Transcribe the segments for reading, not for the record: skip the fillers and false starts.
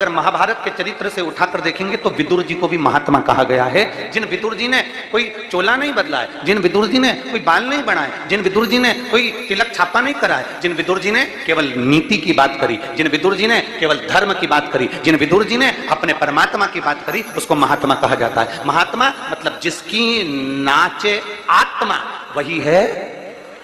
अगर महाभारत के चरित्र से उठाकर देखेंगे तो विदुर जी को भी महात्मा कहा गया है। जिन विदुर जी ने कोई चोला नहीं बदला है, जिन विदुर जी ने कोई बाल नहीं बनाए, जिन विदुर जी ने कोई तिलक छापा नहीं करा है, जिन विदुर जी ने केवल नीति की बात करी, जिन विदुर जी ने केवल धर्म की बात करी, जिन विदुर जी ने अपने परमात्मा की बात करी, उसको महात्मा कहा जाता है। महात्मा मतलब जिसकी नाचे आत्मा, वही है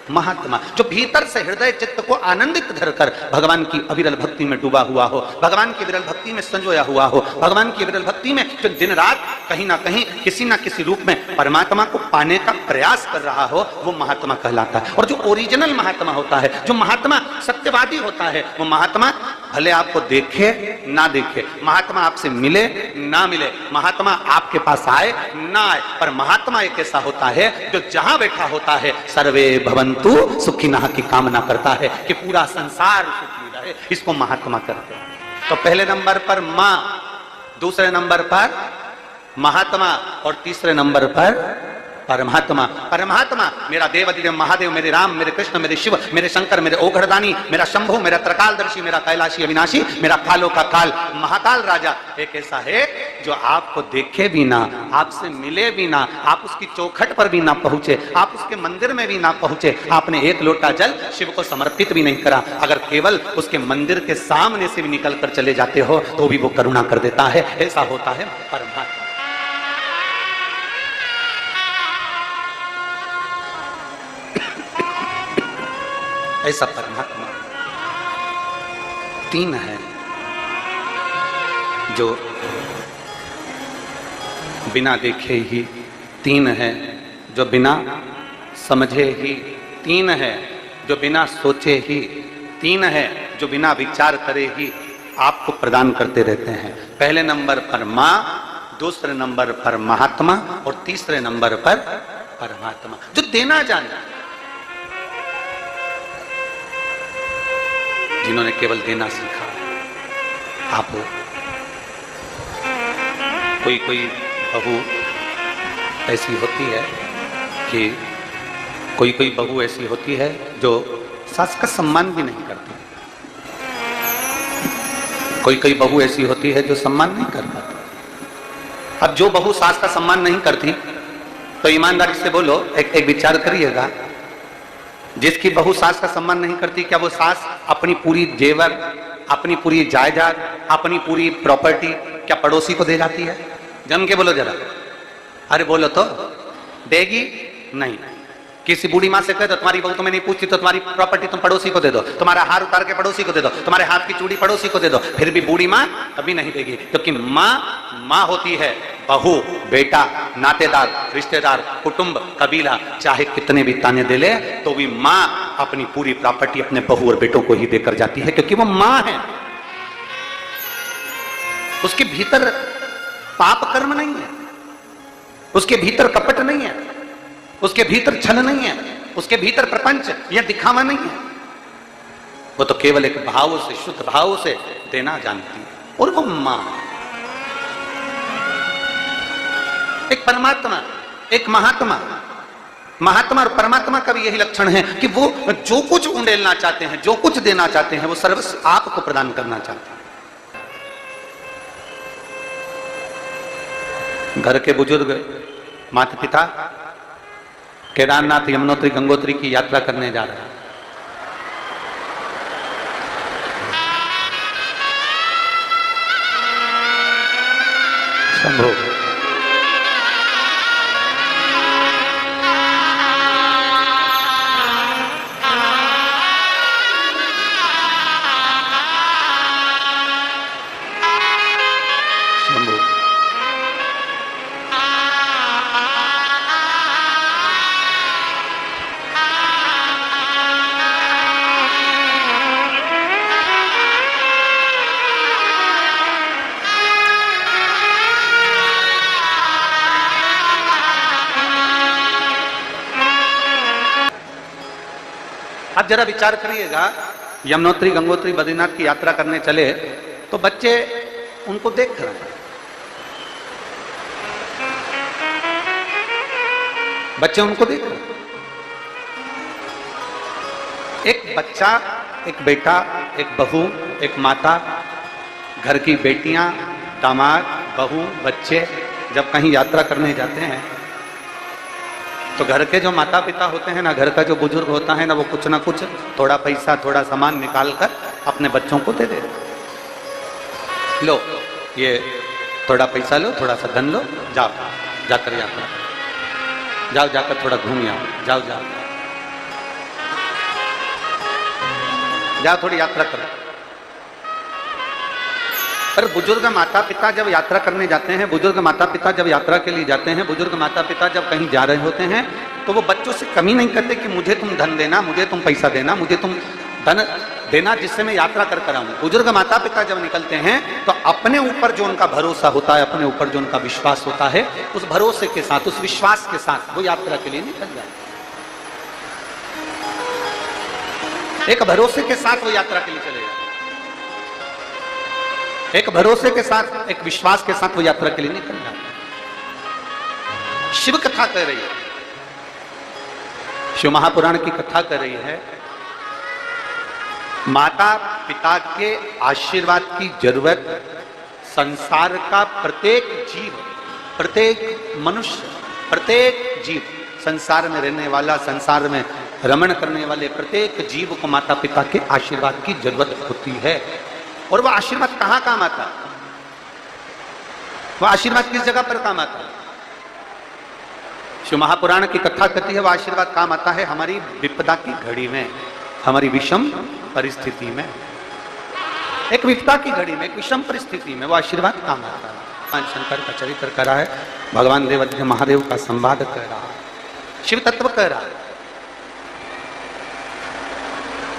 महात्मा। जो भीतर से हृदय चित्त को आनंदित धरकर भगवान की अविरल भक्ति में डूबा हुआ हो, भगवान की विरल भक्ति में संजोया हुआ हो, भगवान की विरल भक्ति में जो दिन रात कहीं ना कहीं किसी ना किसी रूप में परमात्मा को पाने का प्रयास कर रहा हो, वो महात्मा कहलाता है। और जो ओरिजिनल महात्मा होता है, जो महात्मा सत्यवादी होता है, वो महात्मा भले आपको देखे ना देखे, महात्मा आपसे मिले ना मिले, महात्मा आपके पास आए ना आए, पर महात्मा एक ऐसा होता है जो जहां बैठा होता है सर्वे भवन्तु सुखिनः की कामना करता है कि पूरा संसार सुखी रहे। इसको महात्मा करते हैं। तो पहले नंबर पर मां, दूसरे नंबर पर महात्मा और तीसरे नंबर पर परमात्मा। परमात्मा मेरा देवाधिदेव महादेव, मेरे राम, मेरे कृष्ण, मेरे शिव, मेरे शंकर, मेरे ओघड़दानी, मेरा शंभु, मेरा त्रिकालदर्शी, मेरा कैलाशी अविनाशी, मेरा कालों का काल महाकाल राजा एक ऐसा है जो आपको देखे भी ना, आपसे मिले भी ना, आप उसकी चौखट पर भी ना पहुंचे, आप उसके मंदिर में भी ना पहुंचे, आपने एक लोटा जल शिव को समर्पित भी नहीं करा, अगर केवल उसके मंदिर के सामने से भी निकल कर चले जाते हो तो भी वो करुणा कर देता है। ऐसा होता है परमात्मा। ऐसा परमात्मा तीन है, जो बिना देखे ही, तीन है जो बिना समझे ही, तीन है जो बिना सोचे ही, तीन है जो बिना विचार करे ही आपको प्रदान करते रहते हैं। पहले नंबर पर मां, दूसरे नंबर पर महात्मा और तीसरे नंबर पर परमात्मा, जो देना जाने, जिन्होंने केवल देना सीखा। आप कोई बहू ऐसी होती है कि कोई बहू ऐसी होती है जो सास का सम्मान भी नहीं करती, कोई बहू ऐसी होती है जो सम्मान नहीं कर पाती। अब जो बहू सास का सम्मान नहीं करती तो ईमानदारी से बोलो, एक विचार करिएगा, जिसकी बहू सास का सम्मान नहीं करती, क्या वो सास अपनी पूरी जेवर, अपनी पूरी जायदाद, अपनी पूरी प्रॉपर्टी क्या पड़ोसी को दे जाती है? जम के बोलो जरा, अरे बोलो तो, देगी नहीं। किसी बूढ़ी माँ से कह दो तुम्हारी बहू तुम्हें नहीं पूछती तो तुम्हारी प्रॉपर्टी तुम पड़ोसी को दे दो, तुम्हारा हार उतार के पड़ोसी को दे दो, तुम्हारे हाथ की चूड़ी पड़ोसी को दे दो, फिर भी बूढ़ी माँ कभी नहीं देगी, क्योंकि माँ होती है, बहू, बेटा, नातेदार, रिश्तेदार, कुटुंब, कबीला चाहे कितने भी ताने दे ले तो भी माँ अपनी पूरी प्रॉपर्टी अपने बहू और बेटों को ही देकर जाती है, क्योंकि वो माँ है। उसके भीतर पाप कर्म नहीं है, उसके भीतर कपट नहीं है, उसके भीतर छल नहीं है, उसके भीतर प्रपंच या दिखावा नहीं है। वो तो केवल एक भाव से, शुद्ध भाव से देना जानती है, और वो मां, एक परमात्मा, एक महात्मा। महात्मा और परमात्मा का भी यही लक्षण है कि वो जो कुछ उंडेलना चाहते हैं, जो कुछ देना चाहते हैं, वो सर्वस्व आपको प्रदान करना चाहते हैं। घर के बुजुर्ग, माता पिता केदारनाथ, यमुनोत्री, गंगोत्री की यात्रा करने जा रहे हैं। शंभो आप जरा विचार करिएगा, यमुनोत्री, गंगोत्री, बद्रीनाथ की यात्रा करने चले तो बच्चे उनको देख रहे हैं, बच्चे उनको देख रहे हैं। एक बच्चा, एक बेटा, एक बहू, एक माता घर की बेटियां, दामाद, बहू, बच्चे जब कहीं यात्रा करने जाते हैं तो घर के जो माता पिता होते हैं ना, घर का जो बुजुर्ग होता है ना, वो कुछ ना कुछ थोड़ा पैसा, थोड़ा सामान निकाल कर अपने बच्चों को दे देते। लो ये थोड़ा पैसा लो, थोड़ा सा धन लो, जाओ जाकर यात्रा, जाओ जाकर थोड़ा घूम आओ, जाओ जाओ जाओ थोड़ी यात्रा करो। पर बुजुर्ग माता पिता जब यात्रा करने जाते हैं, बुजुर्ग माता पिता जब यात्रा के लिए जाते हैं, बुजुर्ग माता पिता जब कहीं जा रहे होते हैं तो वो बच्चों से कमी नहीं करते कि मुझे तुम धन देना, मुझे तुम पैसा देना, मुझे तुम धन देना जिससे मैं यात्रा कर कर आऊं। बुजुर्ग माता पिता जब निकलते हैं तो अपने ऊपर जो उनका भरोसा होता है, अपने ऊपर जो उनका विश्वास होता है, उस भरोसे के साथ, उस विश्वास के साथ वो यात्रा के लिए निकल जाते। एक भरोसे के साथ वो यात्रा के लिए चले जाते, एक भरोसे के साथ, एक विश्वास के साथ वो यात्रा के लिए निकल जाते। शिव कथा कह रही है, शिव महापुराण की कथा कर रही है, माता पिता के आशीर्वाद की जरूरत संसार का प्रत्येक जीव, प्रत्येक मनुष्य, प्रत्येक जीव, संसार में रहने वाला, संसार में रमण करने वाले प्रत्येक जीव को माता पिता के आशीर्वाद की जरूरत होती है। और वह आशीर्वाद कहां काम आता? वह आशीर्वाद किस जगह पर काम आता? शिव महापुराण की कथा कहती है वह आशीर्वाद काम आता है हमारी विपदा की घड़ी में, हमारी विषम परिस्थिति में। एक विपदा की घड़ी में, एक विषम परिस्थिति में वो आशीर्वाद काम आता है। भगवान शंकर का चरित्र कर रहा है, भगवान देवाधिदेव महादेव का संवाद कर रहा है, शिव तत्व कह रहा है।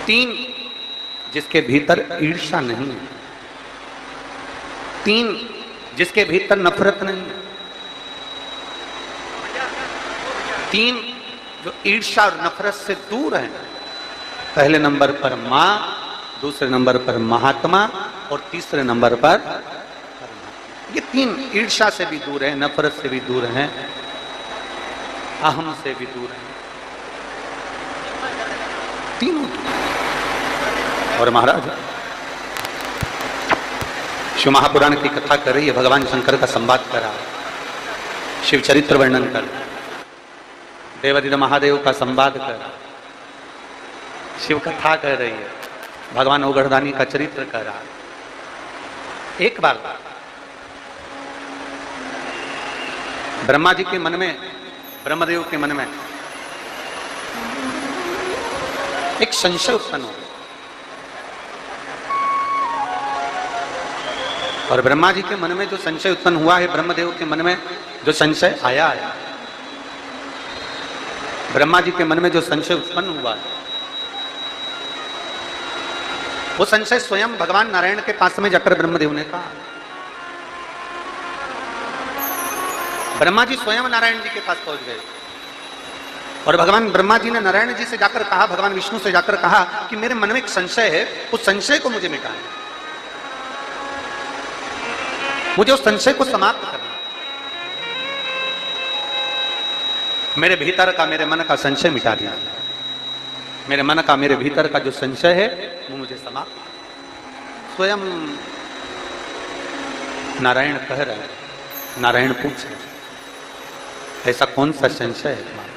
3 जिसके भीतर ईर्ष्या नहीं है, 3 जिसके भीतर नफरत नहीं है, 3 जो ईर्ष्या और नफरत से दूर हैं। पहले नंबर पर मां, दूसरे नंबर पर महात्मा और तीसरे नंबर पर ये 3 ईर्ष्या से भी दूर है, नफरत से भी दूर हैं, अहम से भी दूर हैं, तीनों। और महाराज शिव महापुराण की कथा कर रही है, भगवान शंकर का संवाद कर रहा है, शिव चरित्र वर्णन कर, देवाधिदेव महादेव का संवाद कर, शिव कथा कह रही है, भगवान ओगढ़दानी का चरित्र कह रहा है। एक बार ब्रह्मा जी के मन में, ब्रह्मदेव के मन में एक संशय उत्पन्न हो, और ब्रह्मा जी के मन में जो संशय उत्पन्न हुआ है, ब्रह्मदेव के मन में जो संशय आया है, ब्रह्मा जी के मन में जो संशय उत्पन्न हुआ है, वो संशय स्वयं भगवान नारायण के पास में जाकर ब्रह्मदेव ने कहा। ब्रह्मा जी स्वयं नारायण जी के पास पहुंच गए और भगवान ब्रह्मा जी ने नारायण जी से जाकर कहा, भगवान विष्णु से जाकर कहा कि मेरे मन में एक संशय है, उस संशय को मुझे मिटाना, मुझे उस संशय को समाप्त करना, मेरे भीतर का, मेरे मन का संशय मिटा दिया, मेरे मन का, मेरे भीतर का जो संशय है वो मुझे समाप्त। स्वयं नारायण कह रहे हैं, नारायण पूछ रहे, ऐसा कौन सा संशय है तुम्हारा,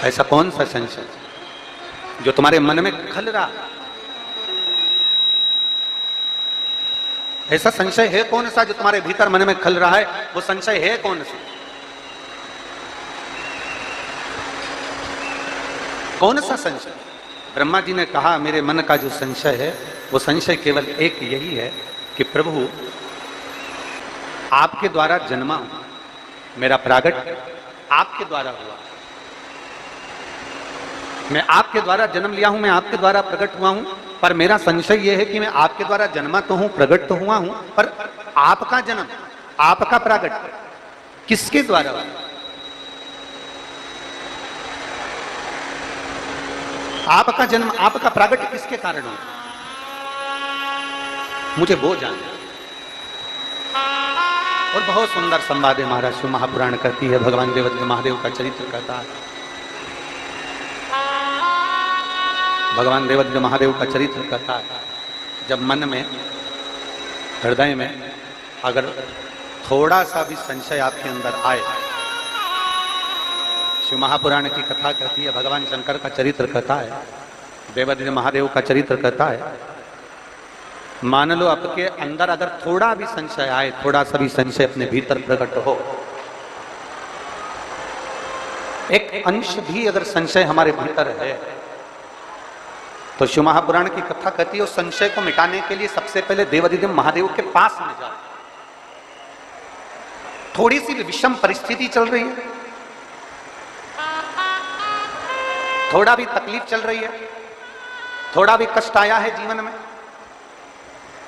ऐसा कौन सा संशय जो तुम्हारे मन में खल रहा, ऐसा संशय है कौन सा जो तुम्हारे भीतर मन में खल रहा है, वो संशय है कौन सा, कौन सा संशय? ब्रह्मा जी ने कहा मेरे मन का जो संशय है वो संशय केवल एक यही है कि प्रभु आपके द्वारा जन्मा हूं, मेरा प्रागट आपके द्वारा हुआ, मैं आपके द्वारा जन्म लिया हूं, मैं आपके द्वारा प्रकट हुआ हूं, पर मेरा संशय यह है कि मैं आपके द्वारा जन्मा तो हूं, प्रकट तो हुआ हूं, पर आपका जन्म, आपका प्रागट किसके द्वारा हुआ, आपका जन्म, आपका प्रागट किसके कारण हो, मुझे वो जानना। और बहुत सुंदर संवाद है महाराज, शिव महापुराण करती है, भगवान देवाधिदेव महादेव का चरित्र कहता है, भगवान देवाधिदेव महादेव का चरित्र कहता है, जब मन में हृदय में अगर थोड़ा सा भी संशय आपके अंदर आए, शिव महापुराण की कथा कहती है, भगवान शंकर का चरित्र कहता है, देवादिदेव महादेव का चरित्र कहता है, मान लो आपके अंदर अगर थोड़ा भी संशय आए, थोड़ा सा भी संशय अपने भीतर प्रकट हो, एक अंश भी अगर संशय हमारे भीतर है, तो शिव महापुराण की कथा कहती है उस संशय को मिटाने के लिए सबसे पहले देवादिदेव महादेव के पास में जाओ। थोड़ी सी भी विषम परिस्थिति चल रही है, थोड़ा भी तकलीफ चल रही है, थोड़ा भी कष्ट आया है जीवन में,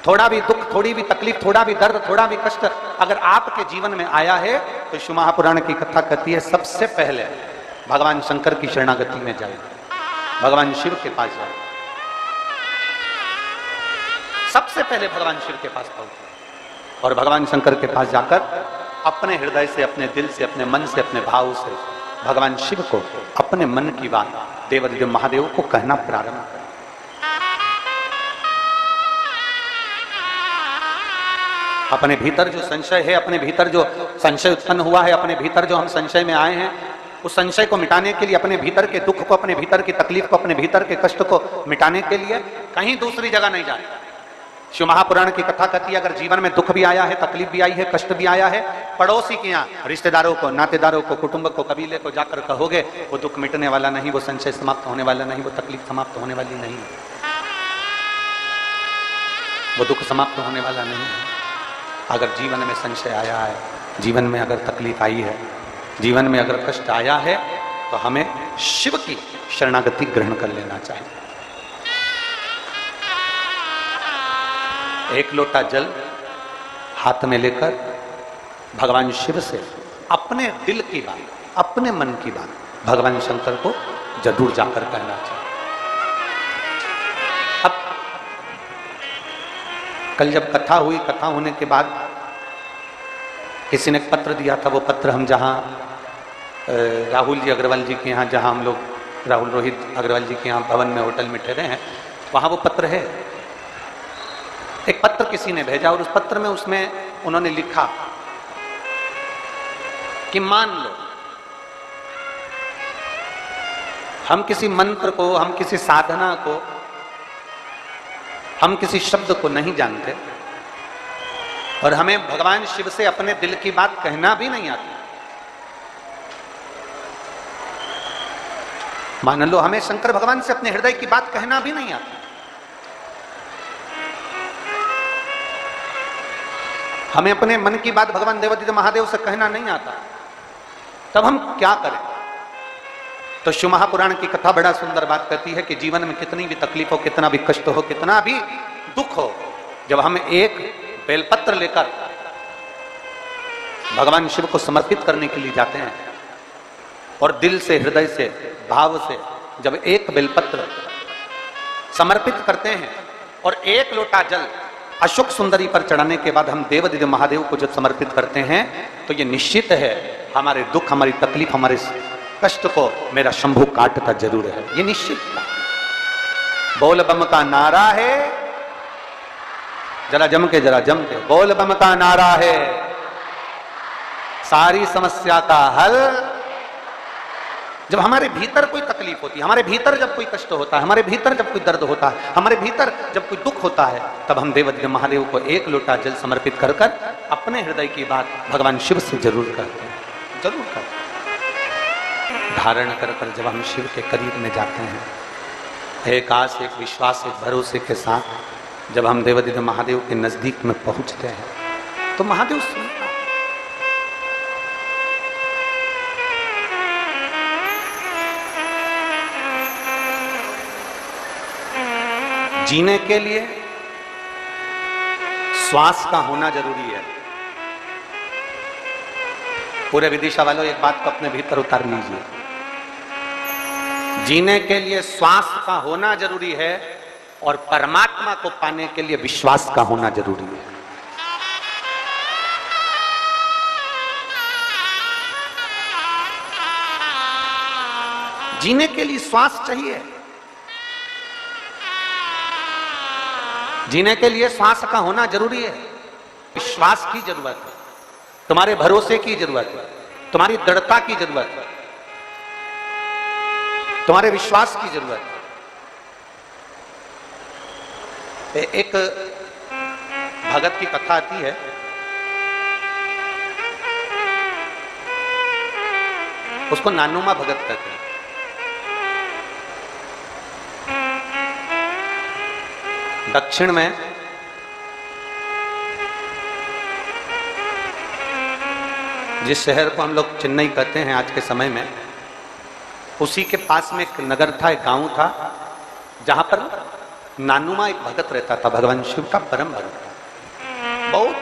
थोड़ा भी दुख, थोड़ी भी तकलीफ, थोड़ा भी दर्द, थोड़ा भी कष्ट अगर आपके जीवन में आया है, तो शिव महापुराण की कथा कहती है सबसे पहले भगवान शंकर की शरणागति में जाए, भगवान शिव के पास जाए। सबसे पहले भगवान शिव के पास पहुंचे और भगवान शंकर के पास जाकर अपने हृदय से, अपने दिल से, अपने मन से, अपने भाव से भगवान शिव को अपने मन की बात देवादिदेव महादेव को कहना प्रारंभ करें। अपने भीतर जो संशय है, अपने भीतर जो संशय उत्पन्न हुआ है, अपने भीतर जो हम संशय में आए हैं, उस संशय को मिटाने के लिए, अपने भीतर के दुख को, अपने भीतर की तकलीफ को, अपने भीतर के कष्ट को मिटाने के लिए कहीं दूसरी जगह नहीं जाए। शिव महापुराण की कथा कहती है अगर जीवन में दुख भी आया है, तकलीफ भी आई है, कष्ट भी आया है, पड़ोसी के यहाँ, रिश्तेदारों को, नातेदारों को, कुटुंब को, कबीले को जाकर कहोगे, वो दुख मिटने वाला नहीं, वो संशय समाप्त होने वाला नहीं, वो तकलीफ समाप्त होने वाली नहीं, वो दुख समाप्त होने वाला नहीं है। अगर जीवन में संशय आया है, जीवन में अगर तकलीफ आई है, जीवन में अगर कष्ट आया है, तो हमें शिव की शरणागति ग्रहण कर लेना चाहिए। एक लोटा जल हाथ में लेकर भगवान शिव से अपने दिल की बात, अपने मन की बात भगवान शंकर को जरूर जाकर कहना चाहिए। अब कल जब कथा हुई, कथा होने के बाद किसी ने एक पत्र दिया था, वो पत्र हम जहाँ राहुल जी अग्रवाल जी के यहाँ, जहाँ हम लोग राहुल रोहित अग्रवाल जी के यहाँ भवन में होटल में ठहरे हैं, वहाँ वो पत्र है। एक पत्र किसी ने भेजा और उस पत्र में उसमें उन्होंने लिखा कि मान लो हम किसी मंत्र को, हम किसी साधना को, हम किसी शब्द को नहीं जानते और हमें भगवान शिव से अपने दिल की बात कहना भी नहीं आती। मान लो हमें शंकर भगवान से अपने हृदय की बात कहना भी नहीं आती, हमें अपने मन की बात भगवान देवादिदेव महादेव से कहना नहीं आता, तब हम क्या करें? तो शिव महापुराण की कथा बड़ा सुंदर बात कहती है कि जीवन में कितनी भी तकलीफ हो, कितना भी कष्ट हो, कितना भी दुख हो, जब हम एक बेलपत्र लेकर भगवान शिव को समर्पित करने के लिए जाते हैं और दिल से, हृदय से, भाव से जब एक बेलपत्र समर्पित करते हैं और एक लोटा जल अशोक सुंदरी पर चढ़ाने के बाद हम देवादिदेव महादेव को जब समर्पित करते हैं, तो ये निश्चित है हमारे दुख, हमारी तकलीफ, हमारे कष्ट को मेरा शंभु काटता जरूर है, ये निश्चित है। बोल बम का नारा है, जरा जम के बोल बम का नारा है, सारी समस्या का हल। जब हमारे भीतर कोई तकलीफ होती है, हमारे भीतर जब कोई कष्ट होता है, हमारे भीतर जब कोई दर्द होता है, हमारे भीतर जब कोई दुख होता है, तब हम देवादिदेव महादेव को एक लोटा जल समर्पित कर कर अपने हृदय की बात भगवान शिव से जरूर करते हैं, जरूर करते हैं। धारण कर कर जब हम शिव के करीब में जाते हैं, एक आस, एक विश्वास, एक भरोसे के साथ जब हम देवादिदेव महादेव के नजदीक में पहुंचते हैं, तो महादेव सुनता है। जीने के लिए श्वास का होना जरूरी है। पूरे विदिशा वालों एक बात को अपने भीतर उतार लीजिए, जीने के लिए श्वास का होना जरूरी है और परमात्मा को पाने के लिए विश्वास का होना जरूरी है। जीने के लिए श्वास चाहिए, जीने के लिए श्वास का होना जरूरी है विश्वास की जरूरत है, तुम्हारे भरोसे की जरूरत है, तुम्हारी दृढ़ता की जरूरत है, तुम्हारे विश्वास की जरूरत है। एक भगत की कथा आती है, उसको नानुमा भगत कहते हैं। दक्षिण में जिस शहर को हम लोग चेन्नई कहते हैं आज के समय में, उसी के पास में एक नगर था, एक गांव था, जहां पर नानुमा एक भगत रहता था, भगवान शिव का परम भगत था। बहुत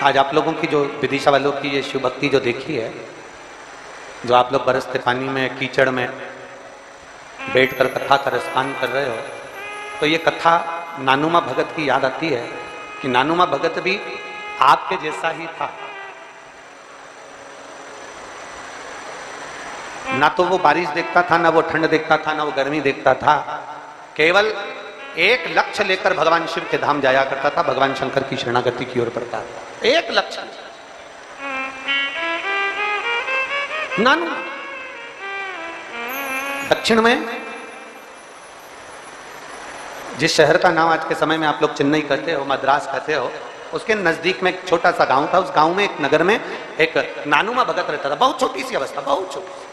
आज आप लोगों की जो विदिशा वालों की ये शिव भक्ति जो देखी है, जो आप लोग बरसते पानी में कीचड़ में बैठकर कथा का रसपान कर रहे हो, तो ये कथा नानुमा भगत की याद आती है कि नानुमा भगत भी आपके जैसा ही था। ना तो वो बारिश देखता था, ना वो ठंड देखता था, ना वो गर्मी देखता था। केवल एक लक्ष्य लेकर भगवान शिव के धाम जाया करता था, भगवान शंकर की शरणागति की ओर बढ़ता था। एक लक्ष्य। नानु दक्षिण में जिस शहर का नाम आज के समय में आप लोग चेन्नई कहते हो, मद्रास कहते हो, उसके नजदीक में एक छोटा सा गांव था। उस गांव में एक नगर में एक नानुमा भगत रहता था। बहुत छोटी सी अवस्था, बहुत छोटी।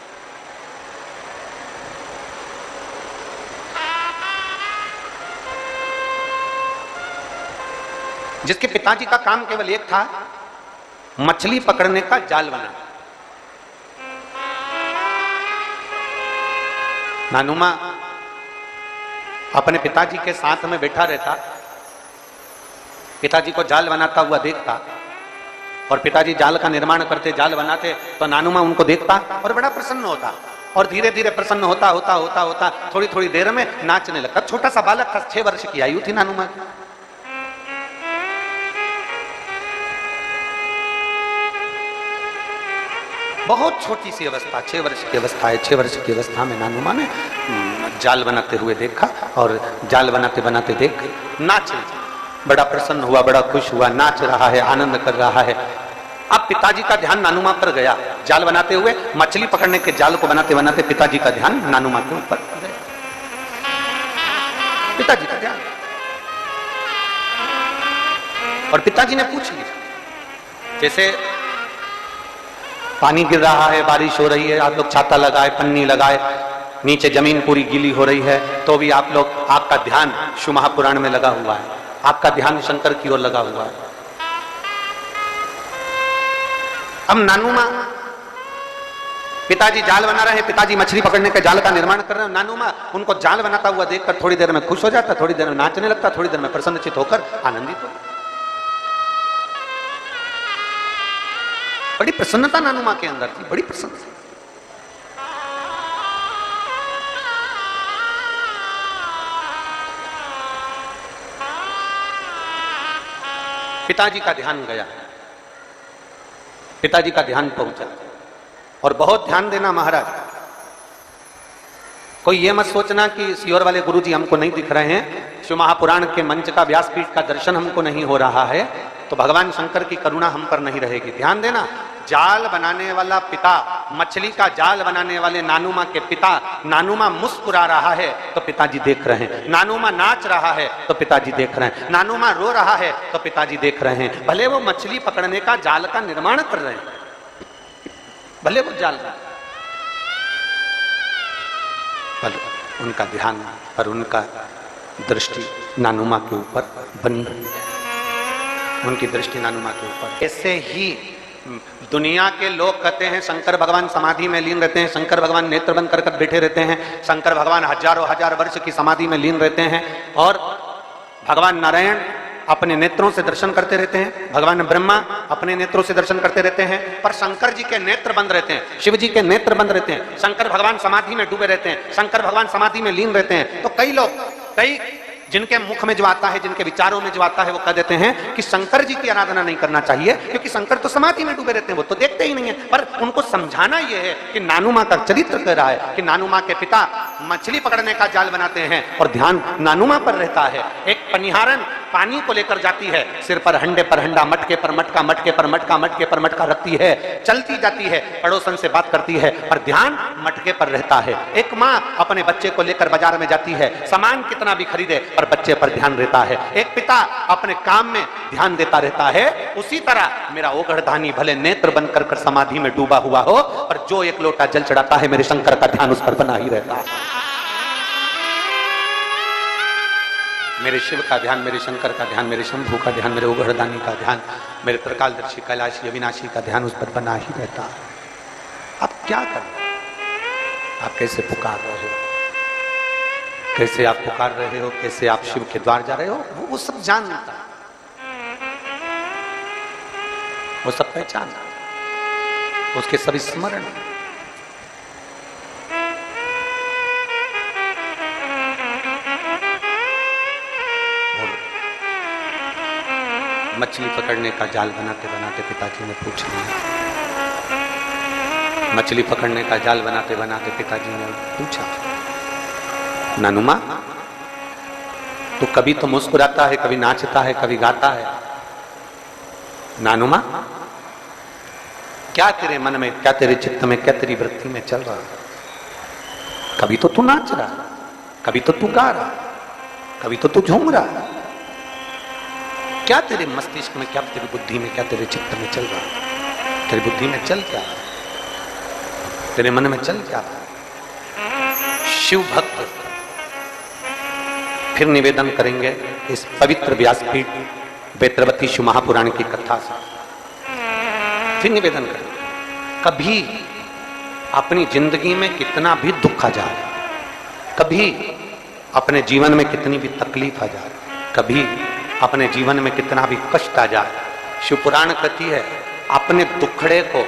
जिसके पिताजी का काम केवल एक था, मछली पकड़ने का जाल बनाना। नानुमा अपने पिताजी के साथ में बैठा रहता, पिताजी को जाल बनाता हुआ देखता, और पिताजी जाल का निर्माण करते, जाल बनाते, तो नानुमा उनको देखता और बड़ा प्रसन्न होता। और धीरे धीरे प्रसन्न होता होता होता होता थोड़ी थोड़ी देर में नाचने लगता। छोटा सा बालक था, 6 वर्ष की आयु थी नानुमा की। बहुत छोटी सी अवस्था, 6 वर्ष की अवस्था है। 6 वर्ष की अवस्था में नानुमा ने जाल बनाते हुए देखा, और जाल बनाते बनाते देख नाच, बड़ा प्रसन्न हुआ, बड़ा खुश हुआ, नाच रहा है, आनंद कर रहा है। अब पिताजी का ध्यान नानुमा पर गया। जाल बनाते हुए, मछली पकड़ने के जाल को बनाते बनाते पिताजी का ध्यान नानुमा के ऊपर गया। पिताजी का ध्यान, और पिताजी ने पूछ लिया, जैसे पानी गिर रहा है, बारिश हो रही है, आप लोग छाता लगाए, पन्नी लगाए, नीचे जमीन पूरी गीली हो रही है, तो भी आप लोग, आपका ध्यान शिव महापुराण में लगा हुआ है, आपका ध्यान शंकर की ओर लगा हुआ है। अब नानुमा, पिताजी जाल बना रहे हैं, पिताजी मछली पकड़ने के जाल का निर्माण कर रहे हैं। नानुमा उनको जाल बनाता हुआ देखकर थोड़ी देर में खुश हो जाता, थोड़ी देर में नाचने लगता, थोड़ी देर में प्रसन्नचित होकर आनंदित हो। बड़ी प्रसन्नता नानुमा के अंदर थी, बड़ी प्रसन्नता। पिताजी का ध्यान गया, पिताजी का ध्यान पहुंचा। और बहुत ध्यान देना महाराज, कोई ये मत सोचना कि सियोर वाले गुरुजी हमको नहीं दिख रहे हैं, शिव महापुराण के मंच का, व्यासपीठ का दर्शन हमको नहीं हो रहा है, तो भगवान शंकर की करुणा हम पर नहीं रहेगी। ध्यान देना, जाल बनाने वाला पिता, मछली का जाल बनाने वाले नानुमा के पिता, नानुमा मुस्कुरा रहा है तो पिताजी देख रहे हैं, नानुमा नाच रहा है तो पिताजी देख रहे हैं, नानुमा रो रहा है तो पिताजी देख रहे हैं। भले वो मछली पकड़ने का जाल का निर्माण कर रहे हैं, भले वो जाल का, पर उनका ध्यान और उनका दृष्टि नानुमा के ऊपर बनी हुई है, उनकी दृष्टि नानुमा के ऊपर। ऐसे ही दुनिया के लोग कहते हैं शंकर भगवान समाधि में लीन रहते हैं, शंकर भगवान नेत्र बंद कर बैठे रहते हैं, शंकर भगवान हजारों हजार वर्ष की समाधि में लीन रहते हैं, और भगवान नारायण अपने नेत्रों से दर्शन करते रहते हैं, भगवान ब्रह्मा अपने नेत्रों से दर्शन करते रहते हैं, पर शंकर जी के नेत्र बंद रहते हैं, शिव जी के नेत्र बंद रहते हैं, शंकर भगवान समाधि में डूबे रहते हैं, शंकर भगवान समाधि में लीन रहते हैं। तो कई लोग, कई जिनके मुख में जो आता है, जिनके विचारों में जो आता है, वो कह देते हैं कि शंकर जी की आराधना नहीं करना चाहिए क्योंकि शंकर तो समाधि में डूबे रहते हैं, वो तो देखते ही नहीं है। पर उनको समझाना यह है कि नानू माँ का चरित्र कह रहा है कि नानू माँ के पिता मछली पकड़ने का जाल बनाते हैं और ध्यान नानू माँ पर रहता है। एक पनिहारन पानी को लेकर जाती है, सिर पर हंडे पर हंडा, मटके पर मटका, मटके पर मटका, मटके पर मटका रखती है, चलती जाती है, पड़ोसन से बात करती है, पर ध्यान मटके पर रहता है। एक माँ अपने बच्चे को लेकर बाजार में जाती है, सामान कितना भी खरीदे पर बच्चे पर ध्यान रहता है। एक पिता अपने काम में ध्यान देता रहता है। उसी तरह मेरा ओगढ़धानी भले नेत्र बंद कर कर समाधि में डूबा हुआ हो, पर जो एक लोटा जल चढ़ाता है, मेरे शंकर का ध्यान उस पर बना ही रहता है। मेरे शिव का ध्यान, मेरे शंकर का ध्यान, मेरे शंभू का ध्यान, मेरे ओगढ़दानी का ध्यान, मेरे त्रिकालदर्शी कैलाशी अविनाशी का ध्यान उस पर बना ही रहता है। आप क्या करें? आप कैसे पुकार रहे हो, कैसे आप पुकार रहे हो, कैसे आप शिव के द्वार जा रहे हो, वो सब जानता, वो सब पहचानता, उसके सभी स्मरण। मछली पकड़ने का जाल बनाते बनाते पिताजी ने पूछ लिया, मछली पकड़ने का जाल बनाते बनाते पिताजी ने पूछा, नानू माँ तो कभी तो मुस्कुराता है, कभी नाचता है, कभी गाता है, नानू माँ क्या तेरे मन में, क्या तेरे चित्त में, क्या तेरी वृत्ति में चल रहा? कभी तो तू नाच रहा, कभी तो तू गा रहा, कभी तो तू झूम रहा, क्या तेरे मस्तिष्क में, क्या तेरी बुद्धि में, क्या तेरे चित्त में चल रहा? तेरी बुद्धि में चल क्या, तेरे मन में चल क्या? शिव भक्त फिर निवेदन करेंगे इस पवित्र व्यासपीठ वेत्रवती शिव महापुराण की कथा से। फिर निवेदन करेंगे, कभी अपनी जिंदगी में कितना भी दुख आ जाए, कभी अपने जीवन में कितनी भी तकलीफ आ जाए, कभी अपने जीवन में कितना भी कष्ट आ जाए, शिव पुराण कहती है अपने दुखड़े को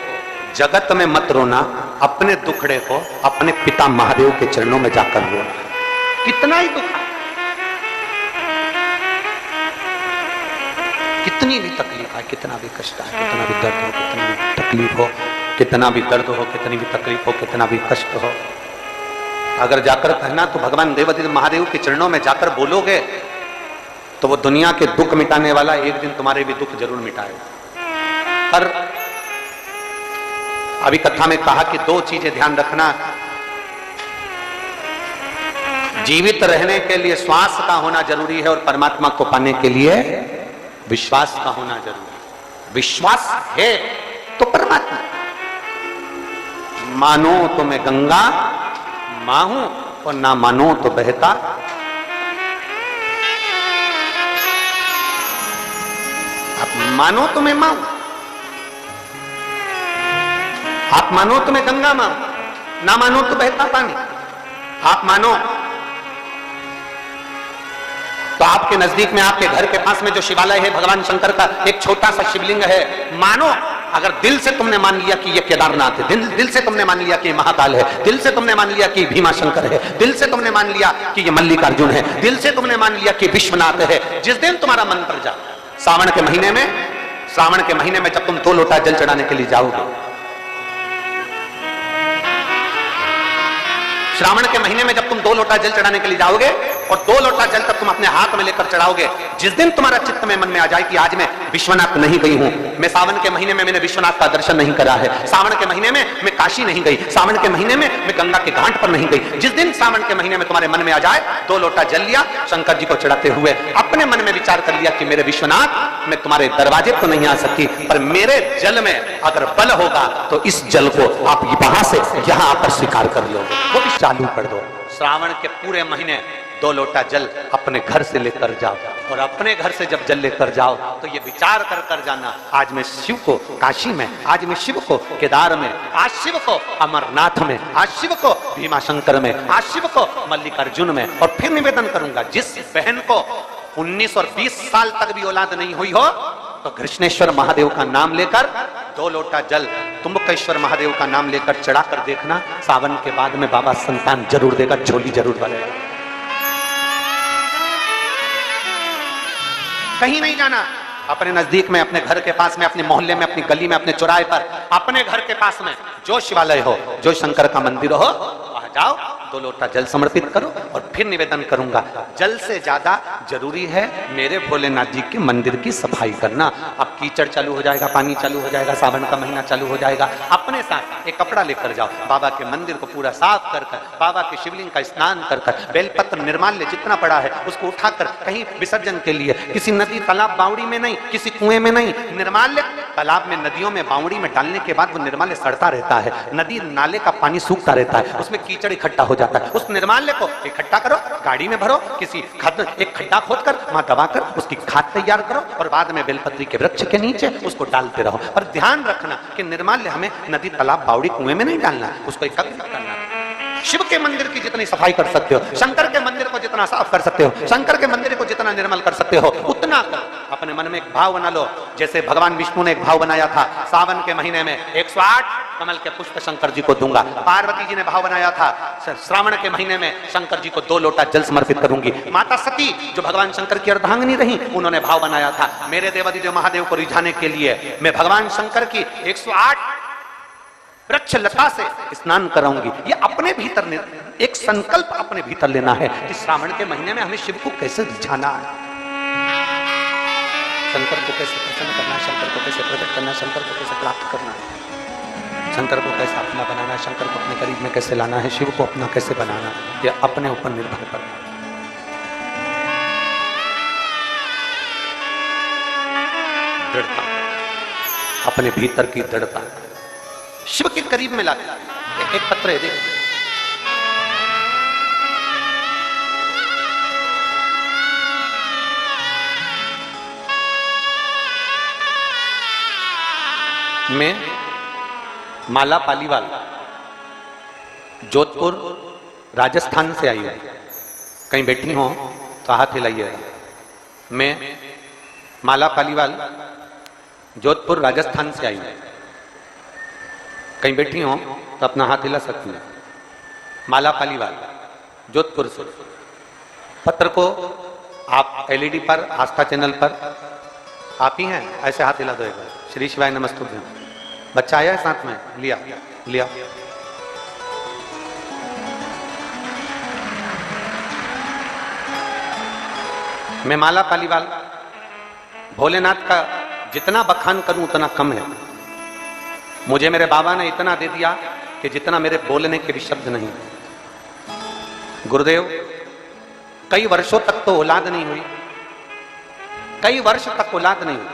जगत में मत रोना, अपने दुखड़े को अपने पिता महादेव के चरणों में जाकर रो। कितना ही दुख, कितनी भी तकलीफ आए, कितना भी कष्ट आए, कितना भी दर्द हो, कितनी भी तकलीफ हो, कितना भी दर्द हो, कितनी भी तकलीफ हो, कितना भी कष्ट हो, अगर जाकर कहना तो भगवान देवाधिदेव महादेव के चरणों में जाकर बोलोगे तो वो दुनिया के दुख मिटाने वाला एक दिन तुम्हारे भी दुख जरूर मिटाएगा। पर अभी कथा में कहा कि दो चीजें ध्यान रखना, जीवित रहने के लिए श्वास का होना जरूरी है और परमात्मा को पाने के लिए विश्वास का होना जरूरी है। विश्वास है तो परमात्मा, मानो तो मैं गंगा मां हूं और ना मानो तो बहता, आप मानो तो मैं मां, आप मानो तो मैं गंगा मां, ना मानो तो बहता पानी। आप मानो तो आपके नजदीक में, आपके घर के पास में जो शिवालय है भगवान शंकर का एक छोटा सा शिवलिंग है, मानो अगर दिल से तुमने मान लिया कि ये केदारनाथ है, दिल से तुमने मान लिया कि महाकाल है, दिल से तुमने मान लिया कि भीमा शंकर है, दिल से तुमने मान लिया कि ये मल्लिकार्जुन है, दिल से तुमने मान लिया कि विश्वनाथ है, जिस दिन तुम्हारा मन पर जा, सावन के महीने में जब तुम 2 लोटा जल चढ़ाने के लिए जाओगे, श्रावण के महीने में जब तुम 2 लोटा जल चढ़ाने के लिए जाओगे और 2 लोटा जल तक तुम अपने हाथ में लेकर चढ़ाओगे, जिस दिन तुम्हारा चित्त में मन में आ जाए कि आज मैं विश्वनाथ नहीं गई हूं, मैं सावन के महीने में मैंने विश्वनाथ का दर्शन नहीं करा है, सावन के महीने में मैं काशी नहीं गई, सावन के महीने में मैं गंगा के घाट पर नहीं गई, जिस दिन सावन के महीने में तुम्हारे मन में आ जाए, 2 लोटा जल लिया, शंकर जी को चढ़ाते हुए अपने मन में विचार कर लिया कि मेरे विश्वनाथ, मैं तुम्हारे दरवाजे तो नहीं आ सकती, पर मेरे जल में अगर बल होगा तो इस जल को आप वहां से यहां आकर स्वीकार कर लो, वो भी चालू कर दो। श्रावण के पूरे महीने 2 लोटा जल अपने घर से लेकर जाओ और अपने घर से जब जल लेकर जाओ तो ये विचार कर कर जाना, आज मैं शिव को काशी में, आज मैं शिव को केदार में, आज शिव को अमरनाथ में, आज शिव को भीमा शंकर में, आज शिव को मल्लिकार्जुन में। और फिर निवेदन करूंगा, जिस बहन को 19 और 20 साल तक भी औलाद नहीं हुई हो तो कृष्णेश्वर महादेव का नाम लेकर 2 लोटा जल तुम्बकेश्वर महादेव का नाम लेकर चढ़ा कर देखना, सावन के बाद में बाबा संतान जरूर देगा, झोली जरूर भरेगा। कहीं नहीं जाना, अपने नजदीक में, अपने घर के पास में, अपने मोहल्ले में, अपनी गली में, अपने चौराहे पर, अपने घर के पास में जो शिवालय हो, जो शंकर का मंदिर हो, वहां जाओ, 2 लोटा जल समर्पित करो और फिर निवेदन करूंगा, जल से ज्यादा जरूरी है मेरे भोलेनाथ जी के मंदिर की सफाई करना। अब कीचड़ चालू हो जाएगा, पानी चालू हो जाएगा, सावन का महीना चालू हो जाएगा, अपने साथ एक कपड़ा लेकर जाओ, बाबा के मंदिर को पूरा साफ कर कर, बाबा के शिवलिंग का स्नान कर कर, बेलपत्र निर्माल्य जितना पड़ा है उसको उठाकर कहीं विसर्जन के लिए, किसी नदी तालाब बावड़ी में नहीं, किसी कुएं में नहीं, निर्माल्य तालाब में, नदियों में, बावड़ी में डालने के बाद वो निर्माल्य सड़ता रहता है, नदी नाले का पानी सूखता रहता है, उसमें कीचड़ इकट्ठा हो जाता है, उस निर्माल्य को इकट्ठा करो, गाड़ी में भरो, किसी एक खड्डा खोदकर वहां दबाकर उसकी खाद तैयार करो और बाद में बेलपत्री के वृक्ष के नीचे उसको डालते रहो। पर ध्यान रखना कि निर्माल्य हमें नदी तालाब बावड़ी कुएं में नहीं डालना, उसको एकत्रित करना। शिव के मंदिर की जितनी सफाई कर सकते हो, शंकर के मंदिर को जितना साफ कर सकते हो, शंकर के मंदिर को जितना निर्मल कर सकते हो, उतना करो। अपने मन में एक भाव बना लो, जैसे भगवान विष्णु ने एक भाव बनाया था, सावन के महीने में 108 कमल के पुष्प शंकर जी को दूंगा। पार्वती जी ने भाव बनाया था, श्रावण के महीने में शंकर जी को 2 लोटा जल समर्पित करूंगी। माता सती जो भगवान शंकर की अर्धांगिनी रही, उन्होंने भाव बनाया था, मेरे देवादिदेव महादेव को रिझाने के लिए मैं भगवान शंकर की 108 वृक्ष लता से स्नान कराऊंगी। ये अपने भीतर एक संकल्प अपने भीतर लेना है कि श्रावण के महीने में हमें शिव को कैसे रिझाना है, शंकर को कैसे प्रसन्न करना है, शंकर को कैसे प्रकट करना है, शंकर को कैसे प्राप्त करना है, शंकर को कैसे अपना बनाना है, शंकर को अपने करीब में कैसे लाना है, शिव को अपना कैसे बनाना है, यह अपने ऊपर निर्भर करना है। दृढ़ता, अपने भीतर की दृढ़ता शिव के करीब में लाते। एक पत्र है, देखिए, मैं माला पालीवाल जोधपुर राजस्थान से आई हूं, कहीं बैठी हो तो हाथ हिलाइएगा। मैं माला पालीवाल जोधपुर राजस्थान से आई हूं, कहीं बैठी हो तो अपना हाथ हिला सकती हैं। माला पालीवाल जोधपुर से। पत्र को आप एलईडी पर, आस्था चैनल पर आप ही हैं, ऐसे हाथ हिला दो एक बार। श्री शिवाय नमस्तुभ्यं। बच्चा आया है साथ में, लिया लिया। मैं माला पालीवाल, भोलेनाथ का जितना बखान करूं उतना कम है। मुझे मेरे बाबा ने इतना दे दिया कि जितना मेरे बोलने के भी शब्द नहीं। गुरुदेव, कई वर्षों तक तो औलाद नहीं हुई, कई वर्ष तक औलाद नहीं हुई,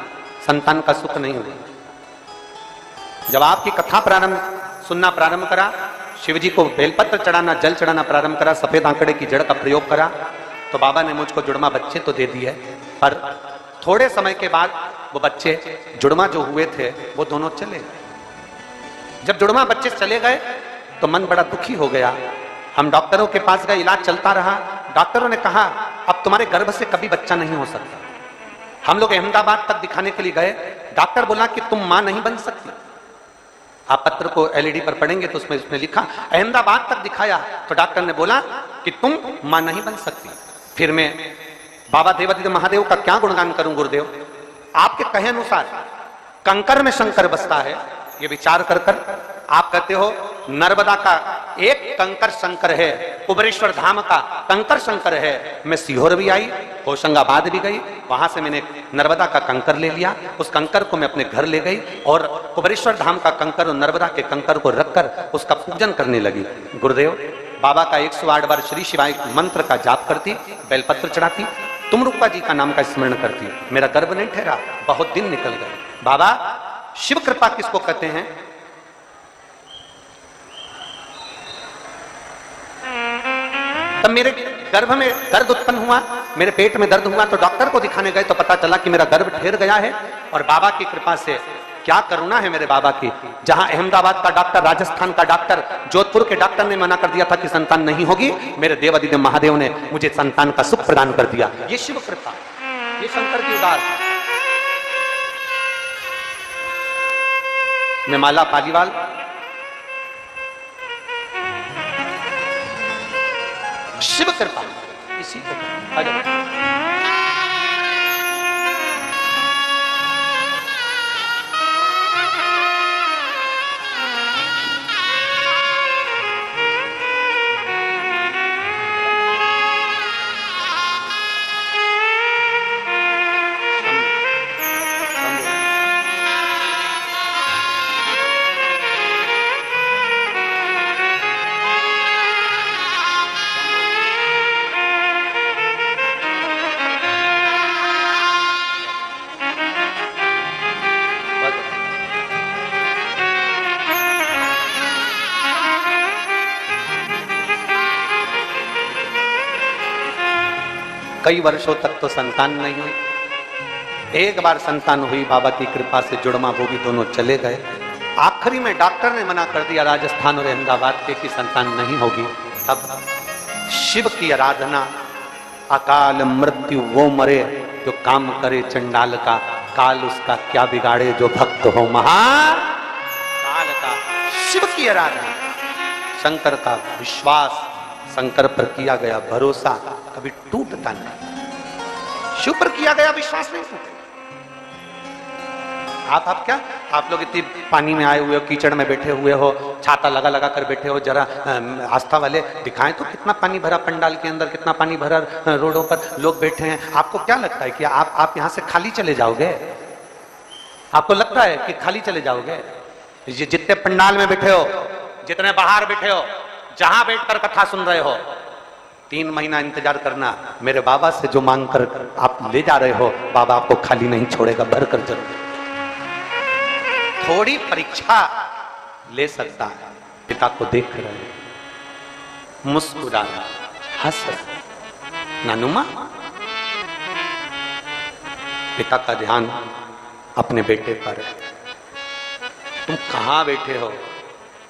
संतान का सुख नहीं हुआ। जब आपकी कथा सुनना प्रारंभ करा, शिव जी को बेलपत्र चढ़ाना, जल चढ़ाना प्रारंभ करा, सफेद आंकड़े की जड़ का प्रयोग करा, तो बाबा ने मुझको जुड़वा बच्चे तो दे दिए, पर थोड़े समय के बाद वो बच्चे जुड़वा जो हुए थे वो दोनों चले गए। जब जुड़वा बच्चे चले गए तो मन बड़ा दुखी हो गया। हम डॉक्टरों के पास गए, इलाज चलता रहा। डॉक्टरों ने कहा अब तुम्हारे गर्भ से कभी बच्चा नहीं हो सकता। हम लोग अहमदाबाद तक दिखाने के लिए गए, डॉक्टर बोला कि तुम मां नहीं बन सकती। आप पत्र को एलईडी पर पढ़ेंगे तो उसमें लिखा, अहमदाबाद तक दिखाया तो डॉक्टर ने बोला कि तुम मां नहीं बन सकती। फिर मैं बाबा देवादिदेव महादेव का क्या गुणगान करूं गुरुदेव? आपके कहे अनुसार कंकर में शंकर बसता है, ये विचार कर कर आप कहते हो नर्मदा का एक कंकर शंकर है, कुबरेश्वर धाम का कंकर शंकर है। मैं सीहोर भी आई, होशंगाबाद भी गई, वहां से मैंने नर्मदा का कंकर ले लिया, उस कंकर को मैं अपने घर ले गई और कुबरेश्वर धाम का कंकर और नर्मदा के कंकर को रखकर उसका पूजन करने लगी। गुरुदेव, बाबा का 108 बार श्री शिवाय मंत्र का जाप करती, बेलपत्र चढ़ाती, तुम रूपा जी का नाम का स्मरण करती, मेरा गर्भ नहीं ठहरा, बहुत दिन निकल गए। बाबा, शिव कृपा किसको कहते हैं? तब मेरे गर्भ में दर्द उत्पन्न हुआ, मेरे पेट में दर्द हुआ, तो डॉक्टर को दिखाने गए तो पता चला कि मेरा गर्भ ठहर गया है। और बाबा की कृपा से, क्या करुणा है मेरे बाबा की, जहां अहमदाबाद का डॉक्टर, राजस्थान का डॉक्टर, जोधपुर के डॉक्टर ने मना कर दिया था कि संतान नहीं होगी, मेरे देवादिदेव महादेव ने मुझे संतान का सुख प्रदान कर दिया। ये शिव कृपा, ये शंकर की उदार। मैं माला पालीवाल, शिव कृपा, इसी को कई वर्षों तक तो संतान नहीं हुई। एक बार संतान हुई, बाबा की कृपा से जुड़मा बोगी दोनों चले गए। आखिरी में डॉक्टर ने मना कर दिया राजस्थान और अहमदाबाद के कि संतान नहीं होगी। तब शिव की आराधना, अकाल मृत्यु वो मरे जो काम करे चंडाल का, काल उसका क्या बिगाड़े जो भक्त हो महाकाल का। शिव की आराधना, शंकर का विश्वास, शंकर पर किया गया भरोसा कभी टूटता नहीं। शिव पर किया गया विश्वास नहीं टूटता। आप क्या, आप लोग इतनी पानी में आए हुए हो, कीचड़ में बैठे हुए हो, छाता लगा लगा कर बैठे हो, जरा आस्था वाले दिखाएं तो कितना पानी भरा पंडाल के अंदर, कितना पानी भरा रोडों पर लोग बैठे हैं। आपको क्या लगता है कि आप यहां से खाली चले जाओगे? आपको लगता है कि खाली चले जाओगे? ये जितने पंडाल में बैठे हो, जितने बाहर बैठे हो, जहां बैठकर कथा सुन रहे हो, 3 महीना इंतजार करना। मेरे बाबा से जो मांग कर आप ले जा रहे हो, बाबा आपको खाली नहीं छोड़ेगा, भर कर जरूर। थोड़ी परीक्षा ले सकता है। पिता को देख रहे, मुस्कुरा रहा, हंस रहा, नानुमा। पिता का ध्यान अपने बेटे पर है। तुम कहां बैठे हो,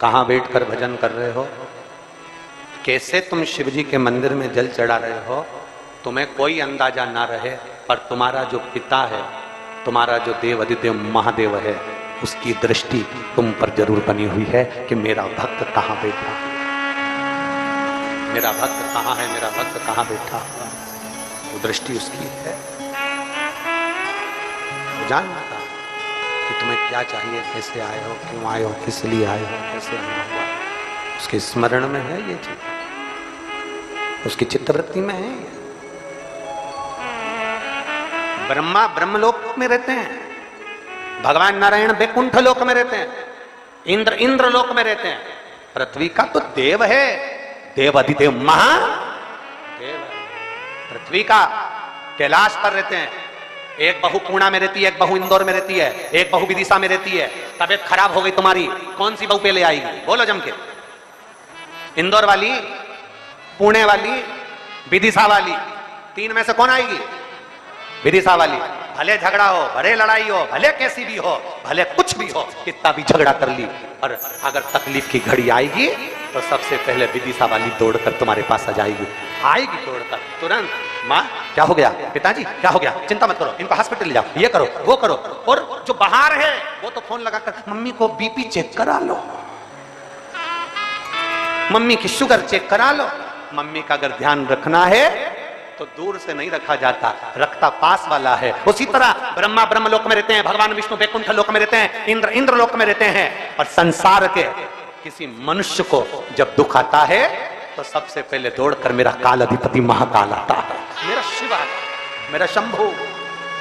कहां बैठकर भजन कर रहे हो, कैसे तुम शिव जी के मंदिर में जल चढ़ा रहे हो, तुम्हें कोई अंदाजा ना रहे, पर तुम्हारा जो पिता है, तुम्हारा जो देव अधिदेव महादेव है, उसकी दृष्टि तुम पर जरूर बनी हुई है कि मेरा भक्त कहां बैठा, मेरा भक्त कहां है, मेरा भक्त कहां बैठा। वो दृष्टि उसकी है। जानना था कि तुम्हें क्या चाहिए, कैसे आए हो, क्यों आए हो, किस लिए आए हो, कैसे आना हुआ, उसके स्मरण में है ये चीज, उसकी चित्तवृत्ति में है ये। ब्रह्मा ब्रह्मलोक में रहते हैं, भगवान नारायण बैकुंठ लोक में रहते हैं, इंद्र इंद्र लोक में रहते हैं। पृथ्वी का तो देव है, देव अधिदेव महादेव है। पृथ्वी का कैलाश पर रहते हैं। एक बहू पूर्णा में रहती है, एक बहू इंदौर में रहती है, एक बहू विदिशा में रहती है। तबीयत खराब हो गई तुम्हारी, कौन सी बहू पहले आएगी? बोलो जम के। इंदौर वाली, पुणे वाली, विदिशा वाली, 3 में से कौन आएगी? विदिशा वाली। भले झगड़ा हो, भले लड़ाई हो, भले कैसी भी हो, भले कुछ भी हो, कितना भी झगड़ा कर ली, और अगर तकलीफ की घड़ी आएगी तो सबसे पहले विदिशा वाली दौड़कर तुम्हारे पास आ जाएगी, आएगी दौड़कर तुरंत। माँ क्या हो गया, पिताजी क्या हो गया, चिंता मत करो, इनको हॉस्पिटल ले जाओ, ये करो वो करो। और जो बाहर है वो तो फोन लगाकर मम्मी को बीपी चेक करा लो, मम्मी की शुगर चेक करा लो। मम्मी का अगर ध्यान रखना है तो दूर से नहीं रखा जाता, रखता पास वाला है। उसी तरह ब्रह्मा ब्रह्म लोक में रहते हैं, भगवान विष्णु बैकुंठ लोक में रहते हैं, इंद्र इंद्र लोक में रहते हैं। और संसार के किसी मनुष्य को जब दुख आता है तो सबसे पहले दौड़कर मेरा काल अधिपति महाकाल आता है, मेरा शिव आता है, मेरा शंभु,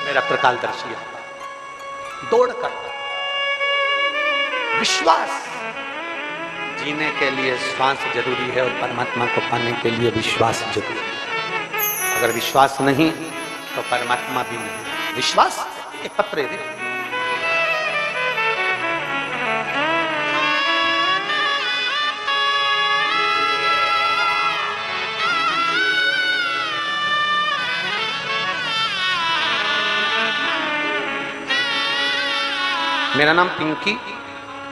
मेरा त्रिकालदर्शी आता है। दौड़कर विश्वास, जीने के लिए श्वास जरूरी है और परमात्मा को पाने के लिए विश्वास जरूरी है। अगर विश्वास नहीं तो परमात्मा भी नहीं। विश्वास एक पत्र है। मेरा नाम पिंकी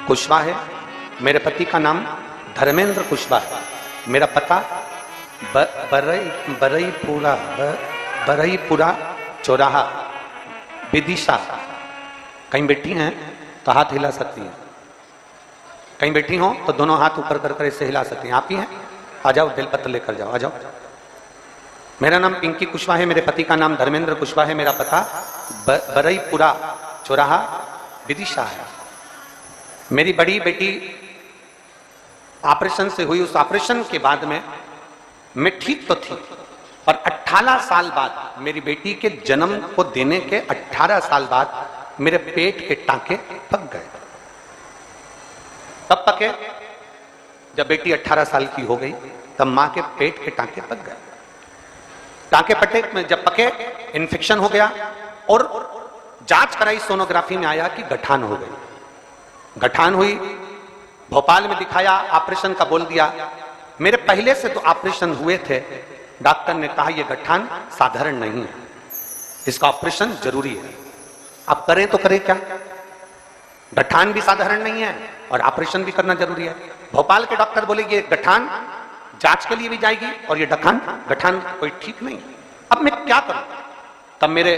कुशवाहा है, मेरे पति का नाम धर्मेंद्र कुशवाहा है। मेरा पता बरईपुरा चौराहा विदिशा। कहीं बैठी हैं तो हाथ हिला सकती हैं, कहीं बैठी हो तो दोनों हाथ ऊपर कर कर ऐसे हिला सकती हैं। आप ही हैं, आ जाओ, बेलपत्र लेकर जाओ, आ जाओ। मेरा नाम पिंकी कुशवाहा है, मेरे पति का नाम धर्मेंद्र कुशवाहा है। मेरा पता बरईपुरा चौराहा विदिशा है। मेरी बड़ी बेटी ऑपरेशन से हुई, उस ऑपरेशन के बाद में मैं ठीक तो थी, और 18 साल बाद, मेरी बेटी के जन्म को देने के 18 साल बाद मेरे पेट के टांके पक गए। तब पके जब बेटी 18 साल की हो गई, तब मां के पेट के टांके पक गए। टांके पटे में जब पके, इन्फेक्शन हो गया, और जांच कराई, सोनोग्राफी में आया कि गठान हो गई। गठान हुई, भोपाल में दिखाया, ऑपरेशन का बोल दिया। मेरे पहले से तो ऑपरेशन हुए थे, डॉक्टर ने कहा यह गठान साधारण नहीं है, इसका ऑपरेशन जरूरी है। अब करें तो करें क्या? गठान भी साधारण नहीं है और ऑपरेशन भी करना जरूरी है। भोपाल के डॉक्टर बोले ये गठान जांच के लिए भी जाएगी और ये गठान कोई ठीक नहीं। अब मैं क्या करूं? तब मेरे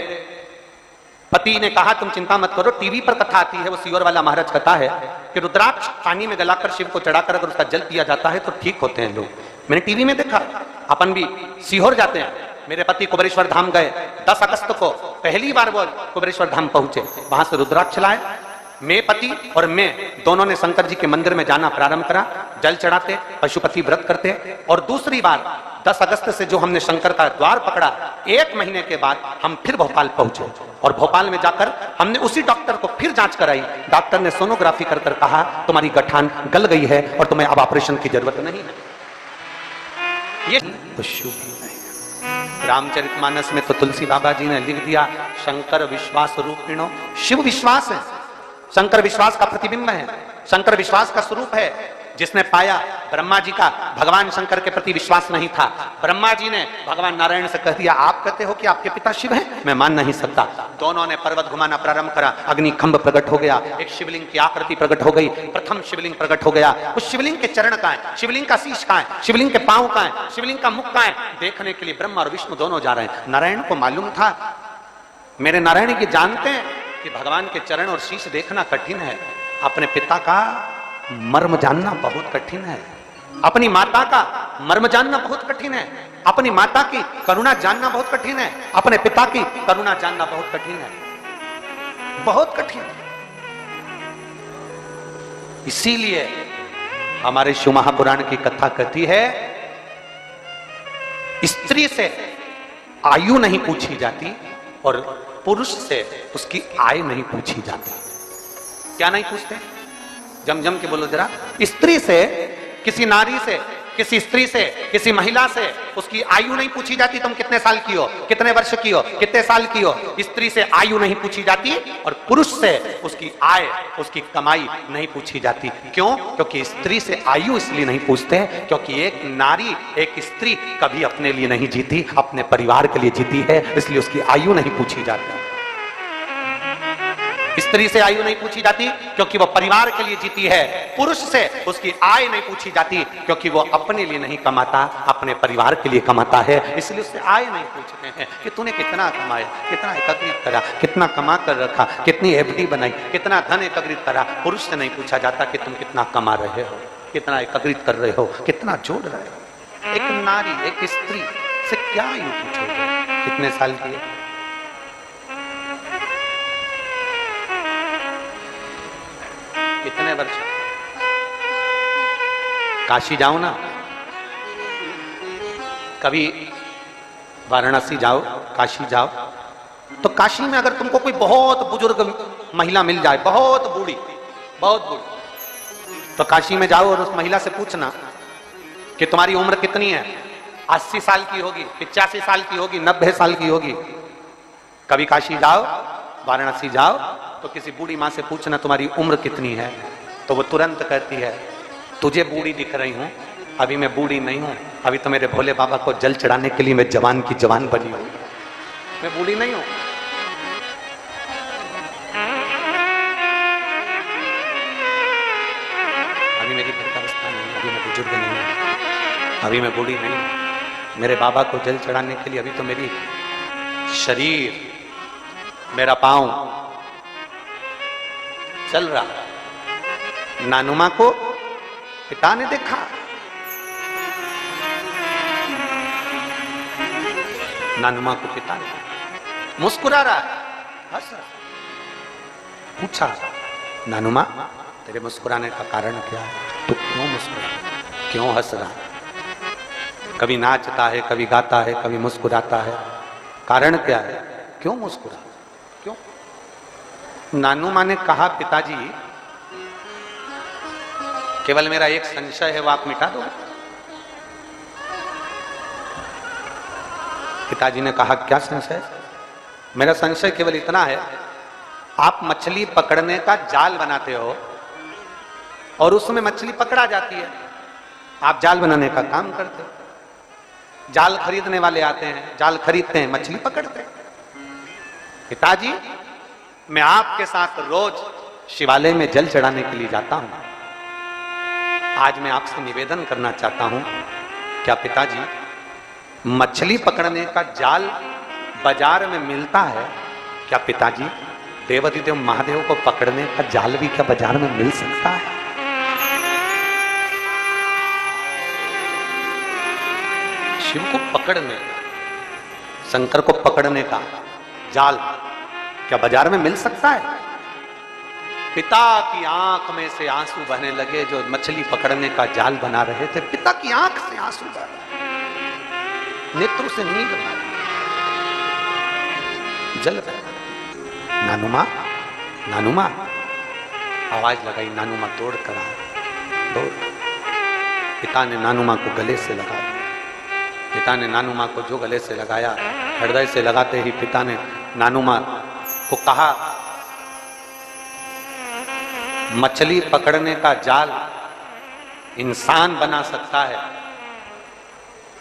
पति ने कहा तुम चिंता मत करो, टीवी पर कथा आती है, वो सीहोर वाला महाराज कथा है कि रुद्राक्ष पानी में गलाकर शिव को चढ़ाकर अगर उसका जल पिया जाता है तो ठीक होते हैं लोग। मैंने टीवी में देखा, अपन भी सीहोर जाते हैं। मेरे पति कुबेरेश्वर धाम गए 10 अगस्त को, पहली बार वो कुबेरेश्वर धाम पहुंचे, वहां से रुद्राक्ष लाए। मैं पति और मैं दोनों ने शंकर जी के मंदिर में जाना प्रारंभ करा, जल चढ़ाते, पशुपति व्रत करते। और दूसरी बार 10 अगस्त से जो हमने शंकर का द्वार पकड़ा, 1 महीने के बाद हम फिर भोपाल पहुंचे और भोपाल में जाकर हमने उसी डॉक्टर को फिर जांच कराई। डॉक्टर ने सोनोग्राफी कर कहा तुम्हारी गठान गल गई है और तुम्हें अब ऑपरेशन की जरूरत नहीं है। ये तो शुभ नहीं। रामचरितमानस में तो तुलसी बाबा जी ने लिख दिया शंकर विश्वास रूपिणो, शिव विश्वास है, शंकर विश्वास का प्रतिबिंब है, शंकर विश्वास का स्वरूप है। जिसने पाया, ब्रह्मा जी का भगवान शंकर के प्रति विश्वास नहीं था। ब्रह्मा जी ने भगवान नारायण से कह दिया आप कहते हो कि आपके पिता शिव हैं, मैं मान नहीं सकता। दोनों ने पर्वत घुमाना प्रारंभ करा, अग्निखंभ प्रकट हो गया, एक शिवलिंग की आकृति प्रकट हो गई, प्रथम शिवलिंग प्रकट हो गया। उस शिवलिंग के चरण का है, शिवलिंग का शीश का है, शिवलिंग के पांव का है, शिवलिंग का मुख का है। देखने के लिए ब्रह्मा और विष्णु दोनों जा रहे हैं। नारायण को मालूम था, मेरे नारायण जी जानते हैं कि भगवान के चरण और शीश देखना कठिन है, अपने पिता का मर्म जानना बहुत कठिन है, अपनी माता का मर्म जानना बहुत कठिन है, अपनी माता की करुणा जानना बहुत कठिन है, अपने पिता की करुणा जानना बहुत कठिन है, बहुत कठिन है। इसीलिए हमारे शिव महापुराण की कथा कहती है स्त्री से आयु नहीं पूछी जाती और पुरुष से उसकी आय नहीं पूछी जाती। क्या नहीं पूछते? जम के बोलो जरा। स्त्री से, किसी नारी से, किसी स्त्री से, किसी महिला से उसकी आयु नहीं पूछी जाती, तुम कितने साल की हो, कितने वर्ष की हो, कितने साल की हो। स्त्री से आयु नहीं पूछी जाती और पुरुष से उसकी आय, उसकी कमाई नहीं पूछी जाती। क्यों? क्योंकि स्त्री से आयु इसलिए नहीं पूछते क्योंकि एक नारी, एक स्त्री कभी अपने लिए नहीं जीती, अपने परिवार के लिए जीती है, इसलिए उसकी आयु नहीं पूछी जाती। स्त्री से आयु नहीं पूछी जाती क्योंकि वो परिवार के लिए जीती है। पुरुष से उसकी आय नहीं पूछी जाती क्योंकि वो अपने लिए नहीं कमाता, अपने परिवार के लिए कमाता है, इसलिए उससे आय नहीं पूछते हैं कि तूने कितना कमाया, कितना एकत्रित करा, कितना कमा कर रखा, कितनी एफडी बनाई, कितना धन एकत्रित करा। पुरुष से नहीं पूछा जाता कि तुम कितना कमा रहे हो, कितना एकत्रित कर रहे हो, कितना जोड़ रहे हो। एक नारी, एक स्त्री से क्या आयु पूछोगे, कितने साल की है, कितने वर्ष। काशी जाओ ना, कभी वाराणसी जाओ, काशी जाओ, तो काशी में अगर तुमको कोई बहुत बुजुर्ग महिला मिल जाए, बहुत बूढ़ी, तो काशी में जाओ और उस महिला से पूछना कि तुम्हारी उम्र कितनी है। 80 साल की होगी, 85 साल की होगी, 90 साल की होगी। कभी काशी जाओ, वाराणसी जाओ तो किसी बूढ़ी माँ से पूछना तुम्हारी उम्र कितनी है, तो वो तुरंत कहती है तुझे बूढ़ी दिख रही हूं, अभी मैं बूढ़ी नहीं हूं, अभी तो मेरे भोले बाबा को जल चढ़ाने के लिए मैं जवान की जवान बनी हूं, मैं बूढ़ी नहीं हूं। अभी मेरी वृद्धावस्था नहीं है, अभी मैं बुजुर्ग नहीं हूं, अभी मैं बूढ़ी नहीं हूं, मेरे बाबा को जल चढ़ाने के लिए अभी तो मेरी शरीर, मेरा पांव चल रहा। नानुमा को पिता ने देखा, नानुमा को पिता ने मुस्कुरा रहा है, हंस रहा। पूछा नानुमा तेरे मुस्कुराने का कारण क्या है, तू क्यों मुस्कुरा, क्यों हंस रहा? कभी नाचता है, कभी गाता है, कभी मुस्कुराता है, कारण क्या है, क्यों मुस्कुरा, क्यों? नानुमा ने कहा पिताजी केवल मेरा एक संशय है, वो आप मिटा दो। पिताजी ने कहा क्या संशय? मेरा संशय केवल इतना है, आप मछली पकड़ने का जाल बनाते हो और उसमें मछली पकड़ा जाती है, आप जाल बनाने का काम करते हो, जाल खरीदने वाले आते हैं, जाल खरीदते हैं, मछली पकड़ते हैं। पिताजी, मैं आपके साथ रोज शिवालय में जल चढ़ाने के लिए जाता हूं। आज मैं आपसे निवेदन करना चाहता हूं, क्या पिताजी मछली पकड़ने का जाल बाजार में मिलता है? क्या पिताजी देवाधिदेव महादेव को पकड़ने का जाल भी क्या बाजार में मिल सकता है? शिव को पकड़ने, शंकर को पकड़ने का जाल क्या बाजार में मिल सकता है? पिता की आंख में से आंसू बहने लगे। जो मछली पकड़ने का जाल बना रहे थे, पिता की आंख से आंसू बह रहे, नेत्रों से नींद बह रही, जल बह रहा। नानुमा, नानुमा, आवाज लगाई। नानुमा दौड़ कर आए, दौड़। पिता ने नानुमा को गले से लगाया। पिता ने नानुमा को जो गले से लगाया, हृदय से लगाते ही पिता ने नानुमा को कहा, मछली पकड़ने का जाल इंसान बना सकता है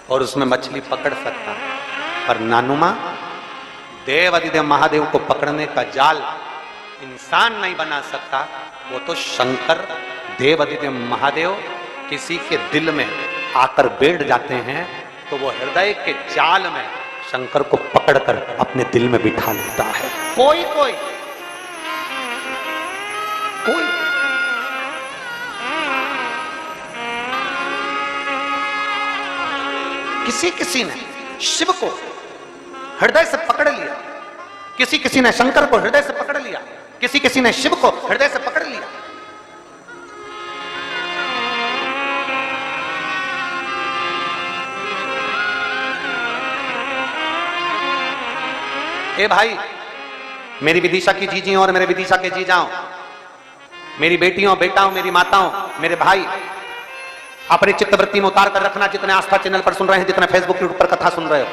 और उसमें मछली पकड़ सकता है, पर नानुमा, देवाधिदेव महादेव को पकड़ने का जाल इंसान नहीं बना सकता। वो तो शंकर देवाधिदेव महादेव किसी के दिल में आकर बैठ जाते हैं तो वो हृदय के जाल में शंकर को पकड़कर अपने दिल में बिठा लेता है। कोई कोई कोई किसी किसी ने शिव को हृदय से पकड़ लिया, किसी किसी ने शंकर को हृदय से पकड़ लिया, किसी किसी ने शिव को हृदय से पकड़ लिया। ए भाई, मेरी विदिशा की जीजी और मेरे विदिशा के जीजाओं, मेरी बेटियों, बेटाओं, मेरी माताओं, मेरे भाई, अपने चित्तवृत्ति में उतार कर रखना। जितने आस्था चैनल पर सुन रहे हैं, जितने फेसबुक यूट्यूब पर कथा सुन रहे हो,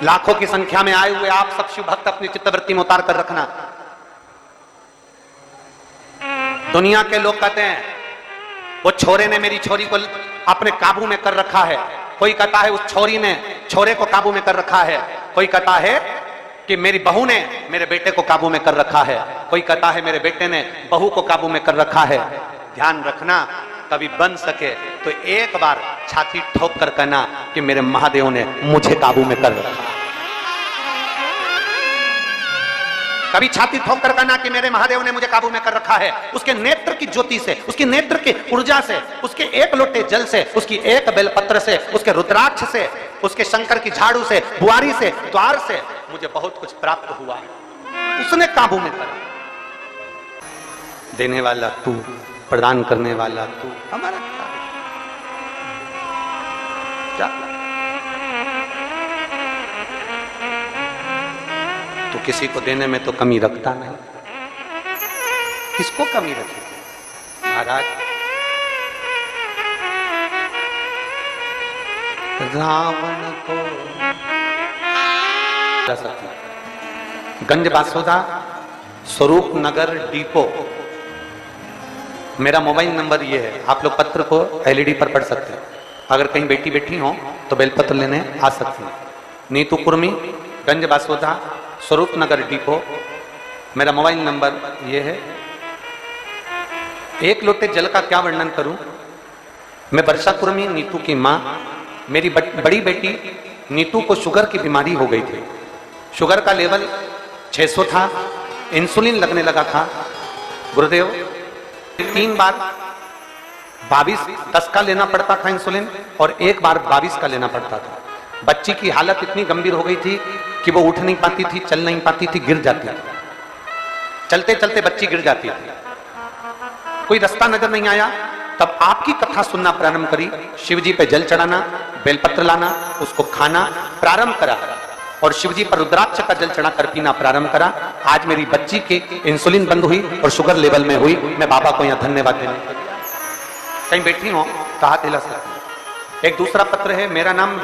लाखों की संख्या में आए हुए आप सब शिव भक्त अपनी चित्तवृत्ति में उतार कर रखना। दुनिया के लोग कहते हैं वो छोरे ने मेरी छोरी को अपने काबू में कर रखा है। कोई कहता है उस छोरी ने छोरे को काबू में कर रखा है। कोई कहता है कि मेरी बहू ने मेरे बेटे को काबू में कर रखा है। कोई कहता है मेरे बेटे ने बहू को काबू में कर रखा है। ध्यान रखना, कभी बन सके तो एक बार छाती ठोक कर कहना कि मेरे महादेव ने मुझे काबू में कर रखा। कभी छाती ठोक कर कहना कि मेरे महादेव ने मुझे काबू में कर रखा है। उसके नेत्र की ज्योति से, उसके नेत्र की ऊर्जा से, उसके एक लोटे जल से, उसकी एक बेलपत्र से, उसके रुद्राक्ष से, उसके शंकर की झाड़ू से, बुआरी से, द्वार से मुझे बहुत कुछ प्राप्त हुआ है। उसने काबू में करा। देने वाला तू, प्रदान करने वाला तू, हमारा क्या? तो किसी को देने में तो कमी रखता नहीं। किसको कमी रखी महाराज? रावण को गंज बासुदा, स्वरूप नगर डिपो, मेरा मोबाइल नंबर ये है। आप लोग पत्र को एलईडी पर पढ़ सकते हैं। अगर कहीं बेटी बैठी हो तो बेलपत्र लेने आ सकती हैं। नीतू कुर्मी, गंज बासुदा, स्वरूप नगर डिपो, मेरा मोबाइल नंबर ये है। एक लोटे जल का क्या वर्णन करूं? मैं वर्षा कुर्मी, नीतू की माँ, मेरी बड़ी बेटी नीतू को शुगर की बीमारी हो गई थी। शुगर का लेवल 600 था, इंसुलिन लगने लगा था। गुरुदेव 3 बार 22-10 का लेना पड़ता था इंसुलिन और एक बार 22 का लेना पड़ता था। बच्ची की हालत इतनी गंभीर हो गई थी कि वो उठ नहीं पाती थी, चल नहीं पाती थी, गिर जाती थी। चलते चलते बच्ची गिर जाती थी। कोई रास्ता नजर नहीं आया, तब आपकी कथा सुनना प्रारंभ करी। शिवजी पे जल चढ़ाना, बेलपत्र लाना, उसको खाना प्रारंभ करा और शिवजी पर रुद्राक्ष का जल चढ़ाकर पीना प्रारंभ करा। आज मेरी बच्ची की इंसुलिन बंद हुई और शुगर लेवल में हुई। मैं बाबा को यहाँ धन्यवाद देने के लिए कहीं बैठी हूँ तो हाथ हिला सकती हूँ। एक दूसरा पत्र है। मेरा नाम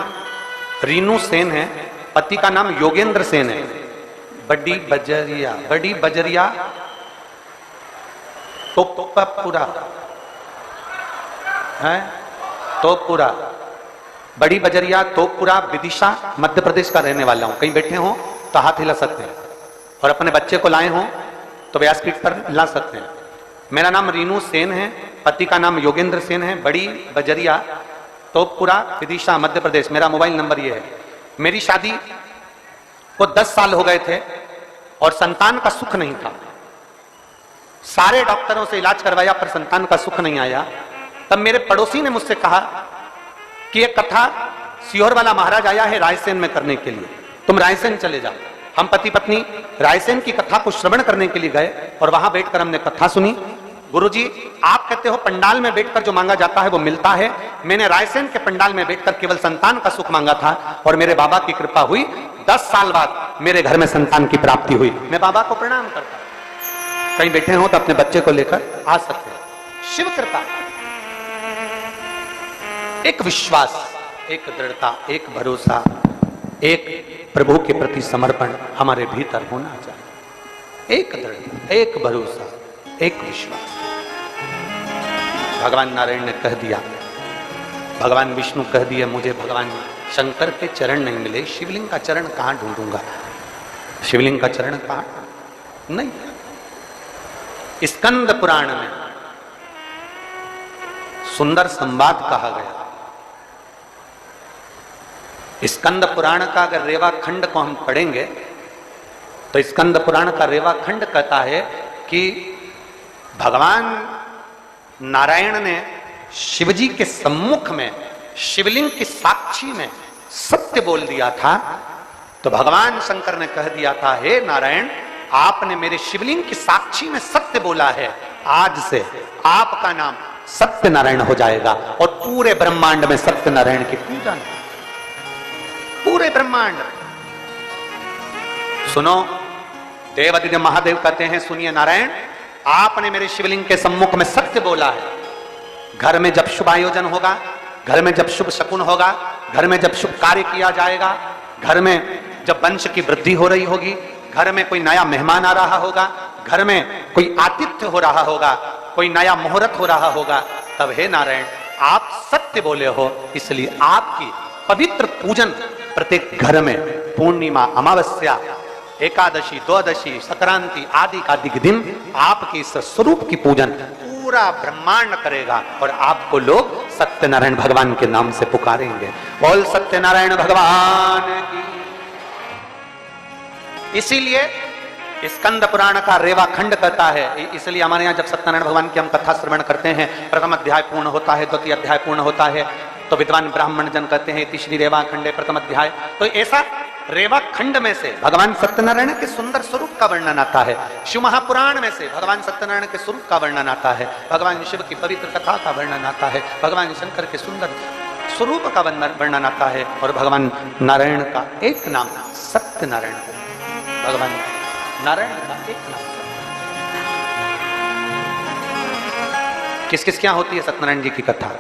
रीनू सेन है, पति का नाम योगेंद्र सेन है। बड़ी बजरिया टोपपुरा है, टोपपुरा बड़ी बजरिया, तोपपुरा, विदिशा, मध्य प्रदेश का रहने वाला हूं। कहीं बैठे हो तो हाथ हिला सकते हैं, और अपने बच्चे को लाए हो तो व्यासपीठ पर ला सकते हैं। मेरा नाम रीनू सेन है, पति का नाम योगेंद्र सेन है, बड़ी बजरिया, तोपपुरा, विदिशा, मध्य प्रदेश। मेरा मोबाइल नंबर ये है। मेरी शादी को 10 साल हो गए थे और संतान का सुख नहीं था। सारे डॉक्टरों से इलाज करवाया पर संतान का सुख नहीं आया। तब मेरे पड़ोसी ने मुझसे कहा कि एक कथा सीहोर वाला महाराज आया है रायसेन में करने के लिए, तुम रायसेन चले जाओ। हम पति पत्नी रायसेन की कथा को श्रवण करने के लिए गए और वहां बैठकर हमने कथा सुनी। गुरुजी, आप कहते हो पंडाल में बैठकर जो मांगा जाता है वो मिलता है। मैंने रायसेन के पंडाल में बैठकर केवल संतान का सुख मांगा था और मेरे बाबा की कृपा हुई। 10 साल बाद मेरे घर में संतान की प्राप्ति हुई। मैं बाबा को प्रणाम करता हूं। कहीं बैठे हो तो अपने बच्चे को लेकर आ सकते हैं। शिव कृपा, एक विश्वास, एक दृढ़ता, एक भरोसा, एक प्रभु के प्रति समर्पण हमारे भीतर होना चाहिए। एक दृढ़ता, एक भरोसा, एक विश्वास। भगवान नारायण ने कह दिया, भगवान विष्णु कह दिया, मुझे भगवान शंकर के चरण नहीं मिले, शिवलिंग का चरण कहां ढूंढूंगा? शिवलिंग का चरण कहां? नहीं। स्कंद पुराण में सुंदर संवाद कहा गया। स्कंद पुराण का अगर रेवा खंड को हम पढ़ेंगे तो स्कंद पुराण का रेवा खंड कहता है कि भगवान नारायण ने शिवजी के सम्मुख में शिवलिंग की साक्षी में सत्य बोल दिया था। तो भगवान शंकर ने कह दिया था, हे नारायण, आपने मेरे शिवलिंग की साक्षी में सत्य बोला है, आज से आपका नाम सत्य नारायण हो जाएगा और पूरे ब्रह्मांड में सत्य नारायण की पूजा है। पूरे ब्रह्मांड। सुनो, देवादिदेव महादेव कहते हैं, सुनिए नारायण, आपने मेरे शिवलिंग के सम्मुख में सत्य बोला है। घर में जब शुभ आयोजन होगा, घर में जब शुभ शकुन होगा, घर में जब शुभ कार्य किया जाएगा, घर में जब वंश की वृद्धि हो रही होगी, घर में कोई नया मेहमान आ रहा होगा, घर में कोई आतिथ्य हो रहा होगा, कोई नया मुहूर्त हो रहा होगा, तब हे नारायण आप सत्य बोले हो, इसलिए आपकी पवित्र पूजन प्रत्येक घर में पूर्णिमा, अमावस्या, एकादशी, द्वादशी, संक्रांति आदि का दिन आपके इस स्वरूप की पूजन पूरा ब्रह्मांड करेगा और आपको लोग सत्यनारायण भगवान के नाम से पुकारेंगे। बोल सत्यनारायण भगवान की। इसीलिए स्कंद पुराण का रेवा खंड कहता है, इसलिए हमारे यहाँ जब सत्यनारायण भगवान की हम कथा श्रवण करते हैं, प्रथम अध्याय पूर्ण होता है, द्वितीय अध्याय पूर्ण होता है, तो विद्वान ब्राह्मण जन कहते हैं तीसरी रेवा खंडे प्रथम अध्याय। तो ऐसा रेवा खंड में से भगवान सत्यनारायण के सुंदर स्वरूप का वर्णन आता है। शिव महापुराण में से भगवान सत्यनारायण के स्वरूप का वर्णन आता है, भगवान शिव की पवित्र कथा का वर्णन आता है, भगवान शंकर के सुंदर स्वरूप का वर्णन आता है, और भगवान नारायण का एक नाम सत्यनारायण है। भगवान नारायण का एक नाम। किस किस क्या होती है सत्यनारायण जी की कथा?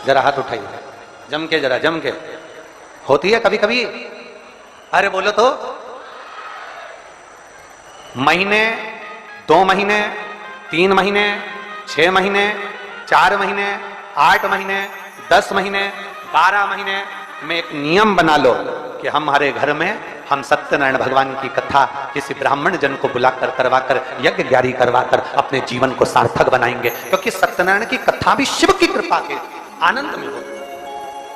जरा हाथ उठाइए, जम के, जरा जम के। होती है कभी कभी? अरे बोलो तो। महीने, 2 महीने, 3 महीने, 6 महीने, 4 महीने, 8 महीने, 10 महीने, 12 महीने में एक नियम बना लो कि हमारे घर में हम सत्यनारायण भगवान की कथा किसी ब्राह्मण जन को बुलाकर करवाकर यज्ञ ग्यारी करवाकर अपने जीवन को सार्थक बनाएंगे, क्योंकि सत्यनारायण की कथा भी शिव की कृपा के आनंद में होती है।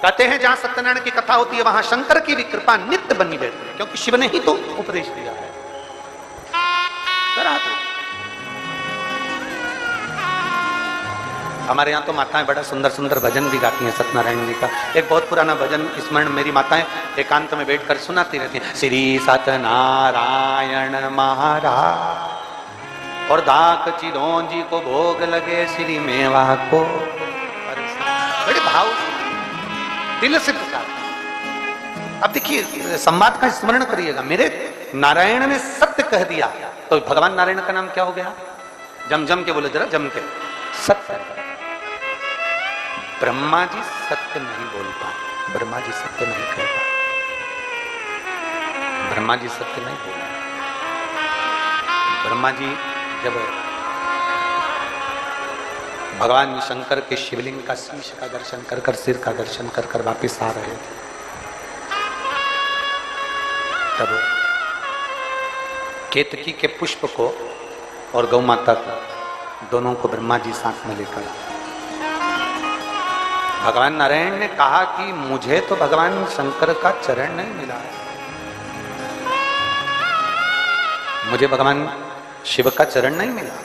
कहते हैं जहां सत्यनारायण की कथा होती है वहां शंकर की भी कृपा नित्य बनी रहती है, क्योंकि शिव ने ही तो उपदेश दिया है। हमारे यहाँ तो माताएं बड़ा सुंदर सुंदर भजन भी गाती हैं सत्यनारायण जी का। एक बहुत पुराना भजन स्मरण मेरी माताएं एकांत में बैठकर सुनाती रहती हैं। श्री सत्यनारायण महाराज और दाक चिरौंजी को भोग लगे श्री मेवा को। बड़े भाव दिल से पुकार। अब देखिए संवाद का स्मरण करिएगा। मेरे नारायण ने सत्य कह दिया तो भगवान नारायण का नाम क्या हो गया? जम जम के बोले, जरा जम के। सत्य। ब्रह्मा जी सत्य नहीं बोल पाए, ब्रह्मा जी सत्य नहीं कह पाए, ब्रह्मा जी सत्य नहीं बोले। ब्रह्मा जी जब भगवान शंकर के शिवलिंग का शीश का दर्शन कर कर, सिर का दर्शन कर कर वापिस आ रहे थे। तब केतकी के पुष्प को और गौ माता को दोनों को ब्रह्मा जी साथ में लेकर भगवान नारायण ने कहा कि मुझे तो भगवान शंकर का चरण नहीं मिला है, मुझे भगवान शिव का चरण नहीं मिला।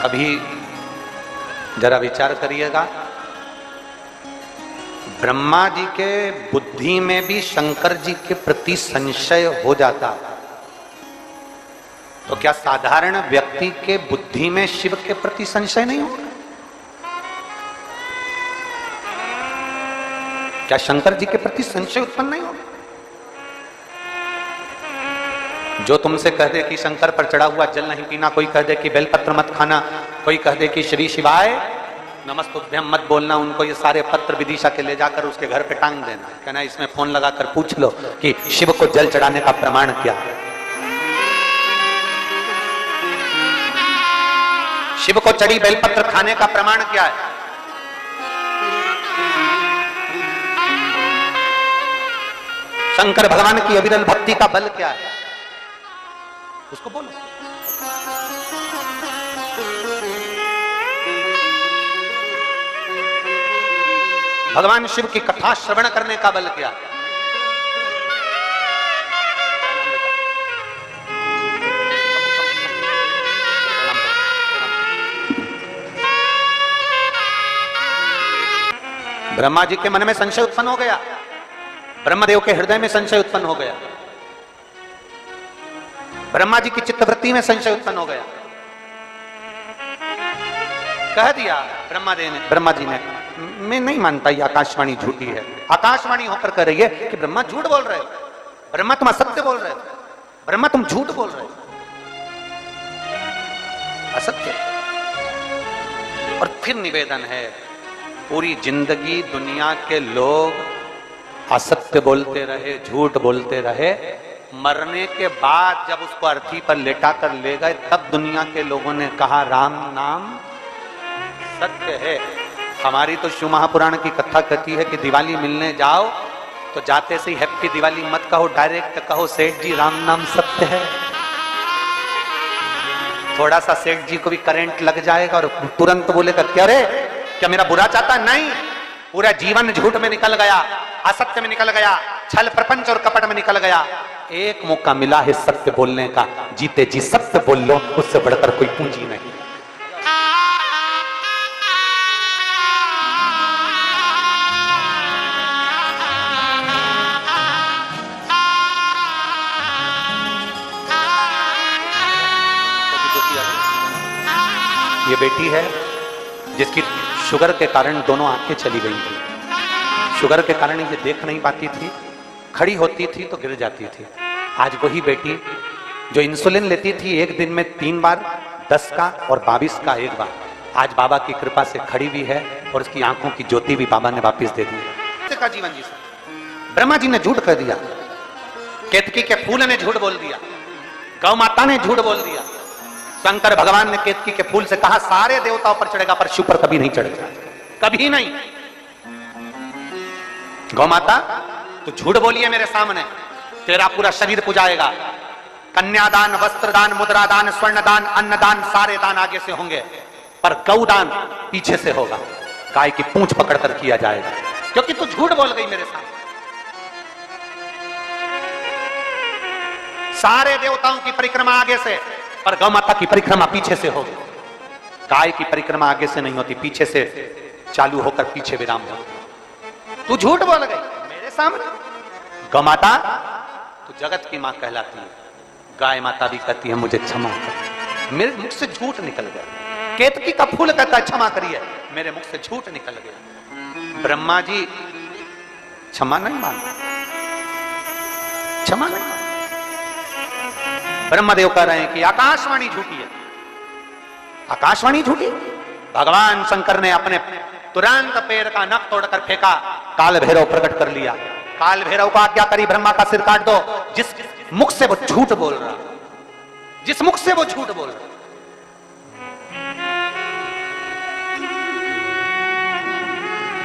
अभी जरा विचार करिएगा, ब्रह्मा जी के बुद्धि में भी शंकर जी के प्रति संशय हो जाता, तो क्या साधारण व्यक्ति के बुद्धि में शिव के प्रति संशय नहीं होगा? क्या शंकर जी के प्रति संशय उत्पन्न नहीं होगा? जो तुमसे कह दे कि शंकर पर चढ़ा हुआ जल नहीं पीना, कोई कह दे कि बेलपत्र मत खाना, कोई कह दे कि श्री शिवाय नमस्तुभ्यम मत बोलना, उनको ये सारे पत्र विदिशा के ले जाकर उसके घर पे टांग देना, कहना इसमें फोन लगाकर पूछ लो कि शिव को जल चढ़ाने का प्रमाण क्या है, शिव को चढ़ी बेलपत्र खाने का प्रमाण क्या है। शंकर भगवान की अविरल भक्ति का बल क्या है, उसको बोलो। भगवान शिव की कथा श्रवण करने का बल क्या है। ब्रह्मा जी के मन में संशय उत्पन्न हो गया, ब्रह्मदेव के हृदय में संशय उत्पन्न हो गया, ब्रह्मा जी की चित्तवृत्ति में संशय उत्पन्न हो गया। कह दिया ब्रह्मा जी ने मैं नहीं मानता ये आकाशवाणी झूठी है। आकाशवाणी होकर कह रही है कि ब्रह्मा झूठ बोल रहे हो, ब्रह्मा तुम असत्य बोल रहे हो, ब्रह्मा तुम झूठ बोल रहे हो, असत्य। और फिर निवेदन है, पूरी जिंदगी दुनिया के लोग असत्य बोलते रहे, झूठ बोलते रहे, मरने के बाद जब उसको अर्थी पर लेटा कर ले गए तब दुनिया के लोगों ने कहा राम नाम सत्य है। हमारी तो शिव महापुराण की कथा कहती है कि दिवाली मिलने जाओ तो जाते से ही हैप्पी दिवाली मत कहो, डायरेक्ट कहो सेठ जी राम नाम सत्य है। थोड़ा सा सेठ जी को भी करंट लग जाएगा और तुरंत बोलेगा क्या रे, क्या मेरा बुरा चाहता? नहीं, पूरा जीवन झूठ में निकल गया, असत्य में निकल गया, छल प्रपंच और कपट में निकल गया। एक मौका मिला है सत्य बोलने का, जीते जी सत्य बोल लो, उससे बढ़कर कोई पूंजी नहीं। ये बेटी है जिसकी शुगर के कारण दोनों आंखें चली गई थी। शुगर के कारण ये देख नहीं पाती थी, खड़ी होती थी तो गिर जाती थी। आज वही बेटी जो इंसुलिन लेती थी एक दिन में 3 बार, 10 का और 22 का एक बार, आज बाबा की कृपा से खड़ी भी है और उसकी आंखों की ज्योति भी बाबा ने वापस दे दी। का जीवन जी ब्रह्मा जी ने झूठ कह दिया, केतकी के फूल ने झूठ बोल दिया, गौ माता ने झूठ बोल दिया। शंकर भगवान ने केतकी के फूल से कहा सारे देवताओं पर चढ़ेगा पर शिव पर कभी नहीं चढ़ेगा, कभी नहीं। गौ माता तो झूठ बोली है मेरे सामने, तेरा पूरा शरीर पुजाएगा। कन्यादान, वस्त्रदान, मुद्रादान, स्वर्णदान, अन्नदान, सारे दान आगे से होंगे पर गौदान पीछे से होगा, गाय की पूंछ पकड़कर किया जाएगा, क्योंकि तू झूठ बोल गई मेरे सामने। सारे देवताओं की परिक्रमा आगे से पर गौ माता की परिक्रमा पीछे से होगी। गाय की परिक्रमा आगे से नहीं होती, पीछे से चालू होकर पीछे विराम होती। तू झूठ बोल गई मेरे सामने। गौ माता तू जगत की मां कहलाती है, गाय माता भी कहती है मुझे क्षमा कर, मेरे मुख से झूठ निकल गया। केतकी का फूल कहता है क्षमा करिए, मेरे मुख से झूठ निकल गया। ब्रह्मा जी क्षमा नहीं मांगते, क्षमा नहीं। ब्रह्मदेव कह रहे हैं कि आकाशवाणी झूठी है, आकाशवाणी झूठी। भगवान शंकर ने अपने तुरंत पैर का नख तोड़कर फेंका, काल भैरव प्रकट कर लिया। काल भैरव को आज्ञा करी ब्रह्मा का सिर काट दो, जिस मुख से वो झूठ बोल रहा। जिस मुख से वो झूठ बोल रहे।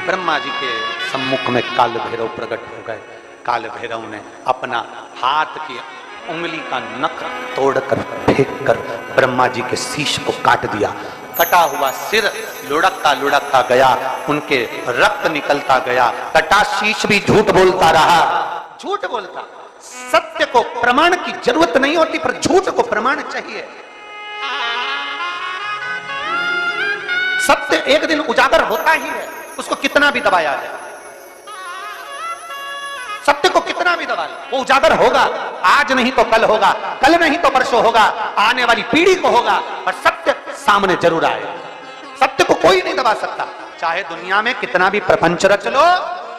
ब्रह्मा जी के सम्मुख में काल भैरव प्रकट हो गए। काल भैरव ने अपना हाथ की उंगली का नख तोड़कर फेंक कर ब्रह्मा जी के शीश को काट दिया। कटा हुआ सिर लुढ़कता लुढ़कता गया, उनके रक्त निकलता गया। कटा शीश भी झूठ बोलता रहा, झूठ बोलता। सत्य को प्रमाण की जरूरत नहीं होती, पर झूठ को प्रमाण चाहिए। सत्य एक दिन उजागर होता ही है, उसको कितना भी दबाया जाए। सत्य को कितना भी दबा ले, वो उजागर होगा। आज नहीं तो कल होगा, कल नहीं तो परसों होगा, आने वाली पीढ़ी को होगा, पर सत्य सामने जरूर आएगा। सत्य को कोई नहीं दबा सकता। चाहे दुनिया में कितना भी प्रपंच रच लो,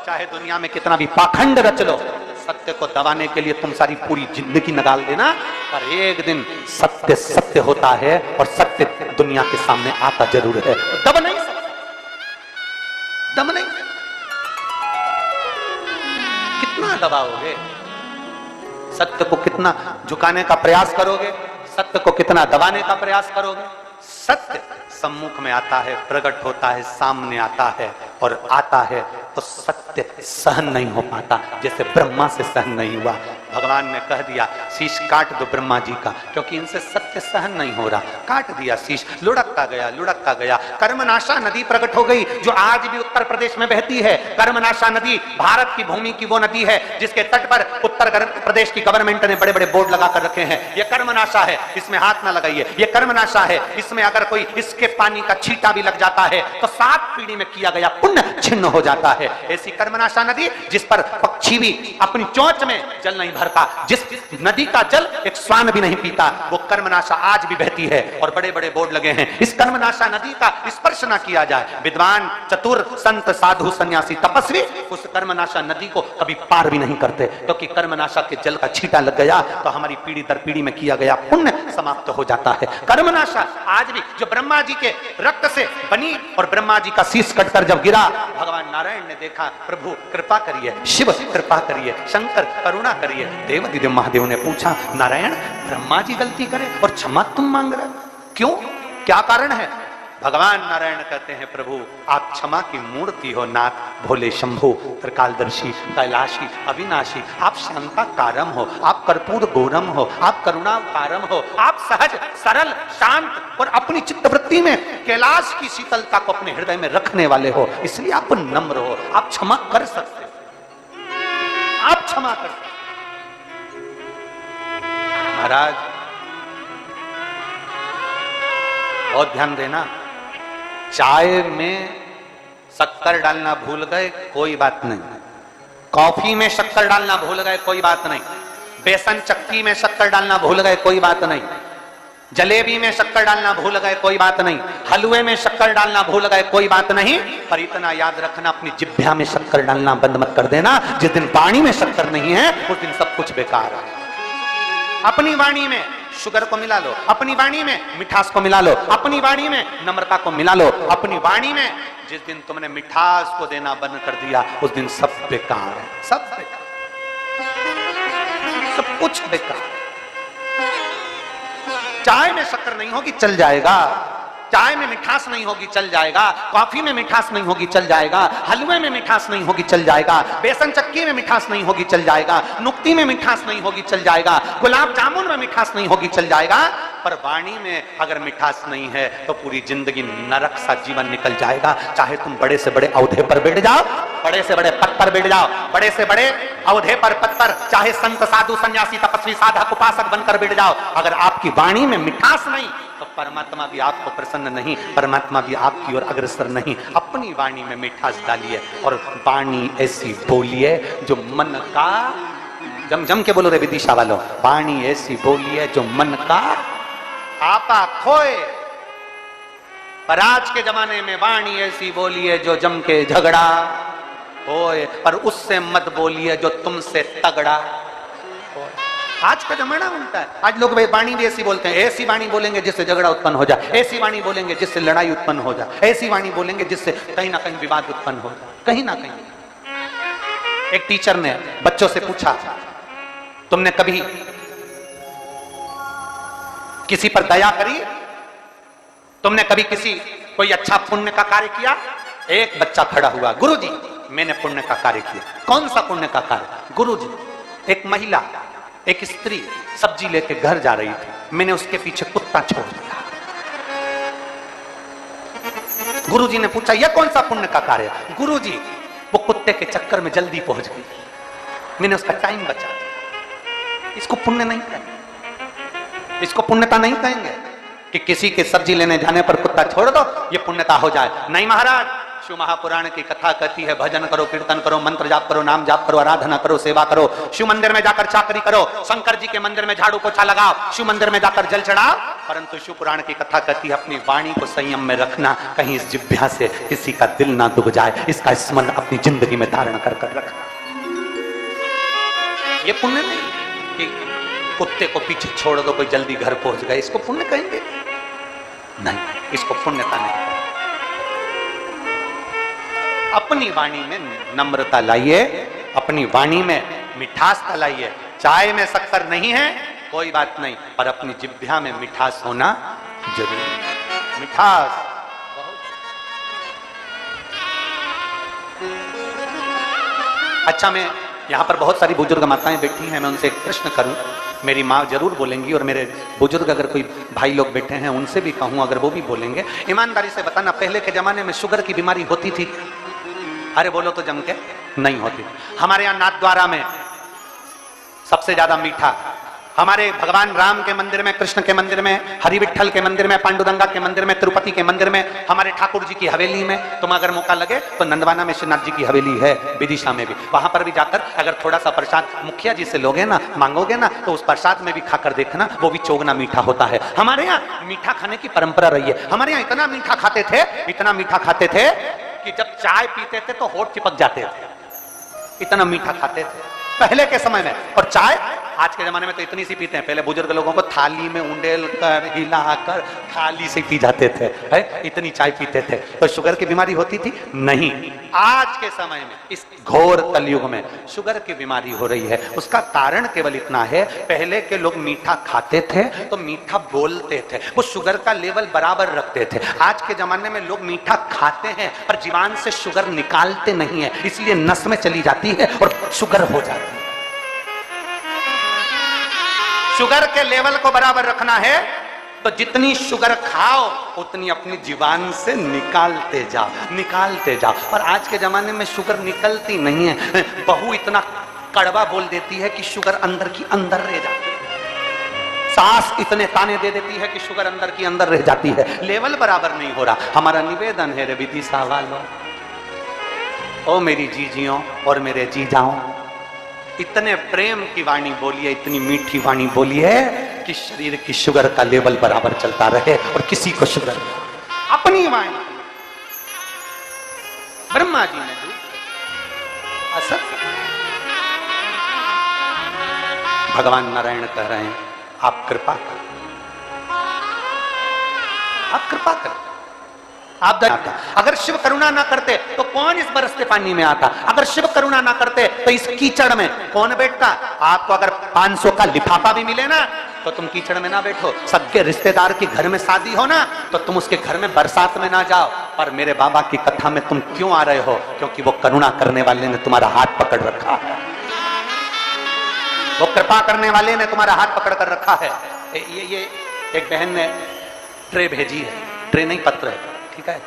चाहे दुनिया में कितना भी पाखंड रच लो, सत्य को दबाने के लिए तुम सारी पूरी जिंदगी निकाल देना, पर एक दिन सत्य सत्य होता है और सत्य दुनिया के सामने आता जरूर है। दब नहीं सकता, दम नहीं। कितना दबाओगे? सत्य को कितना झुकाने का प्रयास करोगे? सत्य को कितना दबाने का प्रयास करोगे? सत्य सम्मुख में आता है, प्रकट होता है, सामने आता है और आता है तो सत्य सहन नहीं हो पाता, जैसे ब्रह्मा से सहन नहीं हुआ। भगवान ने कह दिया शीश काट दो ब्रह्मा जी का, क्योंकि इनसे सत्य सहन नहीं हो रहा। काट दिया शीश, लुढ़कता गया, लुढ़कता गया। कर्मनाशा नदी प्रकट हो गई, जो आज भी उत्तर प्रदेश में बहती है। कर्मनाशा नदी भारत की भूमि की वो नदी है जिसके तट पर उत्तर प्रदेश की गवर्नमेंट ने बड़े बड़े बोर्ड लगा कर रखे हैं, ये कर्मनाशा है, इसमें हाथ ना लगाइए, ये कर्मनाशा है, इसमें अगर कोई इसके पानी का छींटा भी लग जाता है तो 7 पीढ़ी में किया गया पुण्य छिन्न हो जाता है। ऐसी कर्मनाशा नदी जिस पर पक्षी भी अपनी चोंच में जल नहीं भरता, जिस नदी का जल एक श्वान भी नहीं पीता, वो कर्मनाशा आज भी बहती है और बड़े बड़े बोर्ड लगे हैं। इस कर्मनाशा नदी का स्पर्श ना किया जाए। विद्वान, चतुर, संत, साधु, सन्यासी, तपस्वी उस कर्मनाशा नदी को कभी पार भी नहीं करते, क्योंकि कर्मनाशा के जल का छींटा लग गया तो हमारी पीढ़ी दर पीढ़ी में किया गया पुण्य समाप्त हो जाता है। कर्मनाशा आज भी, जो ब्रह्मा जी के रक्त से बनी और ब्रह्मा जी का शीश कटकर जब गिरा, भगवान नारायण ने देखा, प्रभु कृपा करिए, शिव कृपा करिए, शंकर करुणा करिए। देवादिदेव महादेव ने पूछा, नारायण ब्रह्मा जी गलती करे और क्षमा तुम मांग रहे, क्यों, क्या कारण है? भगवान नारायण कहते हैं, प्रभु आप क्षमा की मूर्ति हो नाथ, भोले शंभु, त्रिकालदर्शी, कैलाशी, अविनाशी, आप शांता कारम हो, आप कर्पूर गौरम हो, आप करुणा कारम हो, आप सहज सरल शांत और अपनी चित्तवृत्ति में कैलाश की शीतलता को अपने हृदय में रखने वाले हो, इसलिए आप नम्र हो, आप क्षमा कर सकते, आप क्षमा कर सकते। महाराज बहुत ध्यान देना, चाय में शक्कर डालना भूल गए कोई बात नहीं, कॉफी में शक्कर डालना भूल गए कोई बात नहीं, बेसन चक्की में शक्कर डालना भूल गए कोई बात नहीं, जलेबी में शक्कर डालना भूल गए कोई बात नहीं, हलवे में शक्कर डालना भूल गए कोई बात नहीं, पर इतना याद रखना अपनी जिह्वा में शक्कर डालना बंद मत कर देना। जिस दिन वाणी में शक्कर नहीं है उस दिन सब कुछ बेकार है। अपनी वाणी में शुगर को मिला लो, अपनी वाणी में मिठास को मिला लो, अपनी वाणी में नम्रता को मिला लो, अपनी वाणी में जिस दिन तुमने मिठास को देना बंद कर दिया उस दिन सब बेकार है, सब बेकार, सब कुछ बेकार। चाय में शक्कर नहीं होगी चल जाएगा, चाय में मिठास नहीं होगी चल जाएगा, कॉफी में मिठास नहीं होगी चल जाएगा, हलवे में मिठास नहीं होगी चल जाएगा, बेसन चक्की में मिठास नहीं होगी चल जाएगा, नुक्ती में मिठास नहीं होगी चल जाएगा, गुलाब जामुन में मिठास नहीं होगी चल जाएगा, पर वाणी में अगर मिठास नहीं है तो पूरी जिंदगी नरक सा जीवन निकल जाएगा। चाहे तुम बड़े से बड़े औधे पर बैठ जाओ, बड़े से बड़े पद पर बैठ जाओ, बड़े से बड़े औधे पर पद पर, चाहे संत साधु सन्यासी तपस्वी साधक उपासक बनकर बैठ जाओ, अगर आपकी वाणी में मिठास नहीं तो परमात्मा भी आपको प्रसन्न नहीं, परमात्मा भी आपकी ओर अग्रसर नहीं। अपनी वाणी में मिठास डालिए और वाणी ऐसी बोलिए जो मन का, जम के बोलो रे विदिशा वालों, वाणी ऐसी बोलिए जो मन का आपा खोए। पर आज के जमाने में वाणी ऐसी बोलिए जो जम के झगड़ा होए, पर उससे मत बोलिए जो तुमसे तगड़ा होए। आज का जमाना उल्टा है, आज लोग वाणी भी ऐसी बोलते हैं, ऐसी वाणी बोलेंगे जिससे झगड़ा उत्पन्न हो जाए, ऐसी वाणी बोलेंगे जिससे लड़ाई उत्पन्न हो जाए, ऐसी वाणी बोलेंगे जिससे कहीं ना कहीं विवाद उत्पन्न हो जाए, कहीं ना कहीं। एक टीचर ने बच्चों से पूछा, तुमने कभी किसी पर दया करी? तुमने कभी किसी कोई अच्छा पुण्य का कार्य किया? एक बच्चा खड़ा हुआ, गुरुजी मैंने पुण्य का कार्य किया। कौन सा पुण्य का कार्य? गुरुजी, एक महिला, एक स्त्री सब्जी लेके घर जा रही थी, मैंने उसके पीछे कुत्ता छोड़ दिया। गुरुजी ने पूछा यह कौन सा पुण्य का कार्य? गुरुजी वो कुत्ते के चक्कर में जल्दी पहुंच गई, मैंने उसका टाइम बचा दिया। इसको पुण्य नहीं कहेंगे, इसको पुण्यता नहीं कहेंगे कि किसी के सब्जी लेने जाने पर कुत्ता छोड़ दो ये पुण्यता हो जाए। नहीं महाराज, शिव महापुराण की कथा कहती है भजन करो, कीर्तन करो, मंत्र जाप करो, नाम जाप करो, आराधना करो, सेवा करो, शिव मंदिर में जाकर चाकरी करो, शंकर जी के मंदिर में झाड़ू पोछा लगाओ, शिव मंदिर में जाकर जल चढ़ाओ। परंतु शिव पुराण की कथा कहती है अपनी वाणी को संयम में रखना, कहीं इस जिह्वा से किसी का दिल ना दुख जाए, इसका स्मरण अपनी जिंदगी में धारण कर कर रखना। ये पुण्य नहीं कि कुत्ते को पीछे छोड़ दो कोई जल्दी घर पहुंच गए, इसको पुण्य कहेंगे? नहीं, इसको पुण्यता नहीं। अपनी वाणी में नम्रता लाइए, अपनी वाणी में मिठास लाइए। चाय में शक्कर नहीं है कोई बात नहीं, पर अपनी जिह्वा में मिठास होना जरूरी। मिठास बहुत। अच्छा, मैं यहाँ पर बहुत सारी बुजुर्ग माताएं बैठी हैं, मैं उनसे एक प्रश्न करूं, मेरी माँ जरूर बोलेंगी और मेरे बुजुर्ग अगर कोई भाई लोग बैठे हैं उनसे भी कहूं अगर वो भी बोलेंगे। ईमानदारी से बताना, पहले के जमाने में शुगर की बीमारी होती थी? अरे बोलो तो जम के, नहीं होती। हमारे यहाँ नाथद्वारा में सबसे ज्यादा मीठा, हमारे भगवान राम के मंदिर में, कृष्ण के मंदिर में, हरि विठल के मंदिर में, पांडुरंगा के मंदिर में, तिरुपति के मंदिर में, हमारे ठाकुर जी की हवेली में, तुम अगर मौका लगे तो नंदवाना में श्रीनाथ जी की हवेली है, विदिशा में भी, वहां पर भी जाकर अगर थोड़ा सा प्रसाद मुखिया जी से लोगे ना, मांगोगे ना, तो उस प्रसाद में भी खाकर देखना, वो भी चौगना मीठा होता है। हमारे यहाँ मीठा खाने की परंपरा रही है। हमारे यहाँ इतना मीठा खाते थे, इतना मीठा खाते थे कि जब चाय पीते थे तो होठ चिपक जाते थे, इतना मीठा खाते थे पहले के समय में। और चाय आज के जमाने में तो इतनी सी पीते हैं, पहले बुजुर्ग लोगों को थाली में उंडेल कर हिलाकर थाली से पी जाते थे, है इतनी चाय पीते थे। तो शुगर की बीमारी होती थी? नहीं। आज के समय में इस घोर कलयुग में शुगर की बीमारी हो रही है। उसका कारण केवल इतना है, पहले के लोग मीठा खाते थे तो मीठा बोलते थे, वो शुगर का लेवल बराबर रखते थे। आज के जमाने में लोग मीठा खाते हैं पर जीवान से शुगर निकालते नहीं है, इसलिए नस में चली जाती है और शुगर हो जाती है। शुगर के लेवल को बराबर रखना है तो जितनी शुगर खाओ उतनी अपनी जीवान से निकालते जाओ, निकालते जाओ। पर आज के जमाने में शुगर निकलती नहीं है। बहू इतना कड़वा बोल देती है कि शुगर अंदर की अंदर रह जाती है, सास इतने ताने दे देती है कि शुगर अंदर की अंदर रह जाती है, लेवल बराबर नहीं हो रहा। हमारा निवेदन है रे विदिशा वालों, ओ मेरी जीजियों और मेरे जीजाओं, इतने प्रेम की वाणी बोलिए, इतनी मीठी वाणी बोलिए कि शरीर की शुगर का लेवल बराबर चलता रहे और किसी को शुगर नहीं। अपनी वाणी ब्रह्मा जी ने दी, असत भगवान नारायण कह रहे हैं आप कृपा करें, आप कृपा करें, आप आता। अगर शिव करुणा ना करते तो कौन इस बरसते पानी में आता? अगर शिव करुणा ना करते तो इस कीचड़ में कौन बैठता? आपको अगर 500 का लिफाफा भी मिले ना तो तुम कीचड़ में ना बैठो। सबके रिश्तेदार के घर में शादी हो ना तो तुम उसके घर में बरसात में ना जाओ। पर मेरे बाबा की कथा में तुम क्यों आ रहे हो? क्योंकि वो करुणा करने वाले ने तुम्हारा हाथ पकड़ रखा है, वो कृपा करने वाले ने तुम्हारा हाथ पकड़ कर रखा है। ये एक बहन ने ट्रे भेजी है, ट्रे नहीं पत्र है, ठीक है।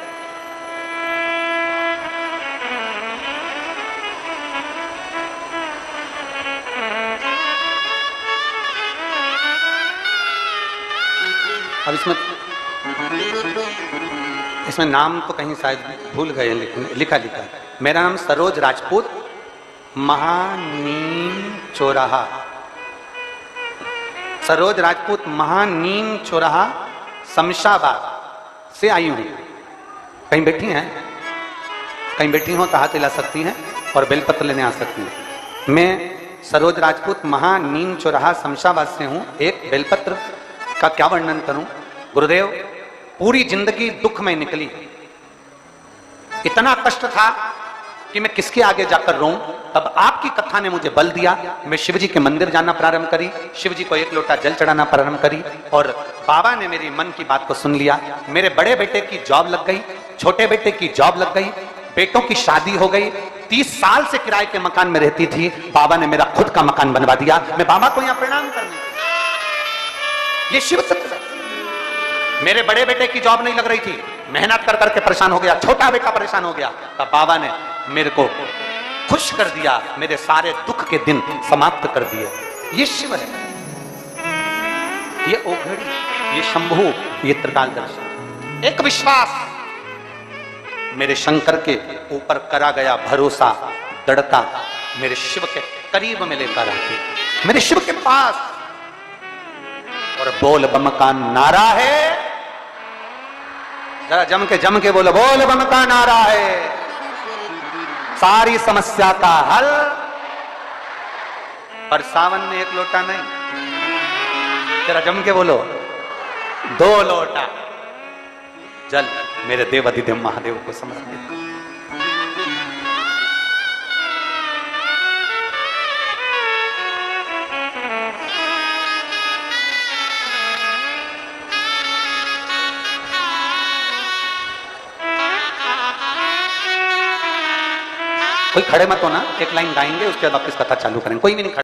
अब इसमें नाम तो कहीं शायद भूल गए, लेकिन लिखा है मेरा नाम सरोज राजपूत, महानीम चौराहा, सरोज राजपूत महानीम चौराहा शमशाबाद से आई हूं। कहीं बैठी हैं? कहीं बैठी हो तो हाथ हिला सकती हैं और बेलपत्र लेने आ सकती हैं। मैं सरोज राजपूत महानीम चौराहा शमशाबाद से हूं। एक बेलपत्र का क्या वर्णन करूं? गुरुदेव, पूरी जिंदगी दुख में निकली, इतना कष्ट था कि मैं किसके आगे जाकर रोऊं, तब आपकी कथा ने मुझे बल दिया। मैं शिव जी के मंदिर जाना प्रारंभ करी, शिव जी को एक लोटा जल चढ़ाना प्रारंभ करी, और बाबा ने मेरी मन की बात को सुन लिया। मेरे बड़े बेटे की जॉब लग गई, छोटे बेटे की जॉब लग गई, बेटों की शादी हो गई। 30 साल से किराए के मकान में रहती थी, बाबा ने मेरा खुद का मकान बनवा दिया। मैं बाबा को यहां प्रणाम करने, ये शिव सत्य। मेरे बड़े बेटे की जॉब नहीं लग रही थी, मेहनत कर करके परेशान हो गया, छोटा बेटा परेशान हो गया, तब बाबा ने मेरे को खुश कर दिया, मेरे सारे दुख के दिन समाप्त कर दिए। ये शिव है, ये ओघड़ी, ये शंभु, ये त्रिकालदर्शी। एक विश्वास मेरे शंकर के ऊपर करा गया, भरोसा दृढ़ता मेरे शिव के करीब में लेकर आती, मेरे शिव के पास। और बोल बम का नारा है, जरा जम के बोलो, बोल बम का नारा है, सारी समस्या का हल। पर सावन में एक लोटा नहीं, जरा जम के बोलो, 2 लोटा जल मेरे देवाधिदेव महादेव को समर्पित। कोई खड़े मत होना, एक लाइन गाएंगे, उसके बाद वापस कथा चालू करेंगे। कोई भी नहीं खड़ा।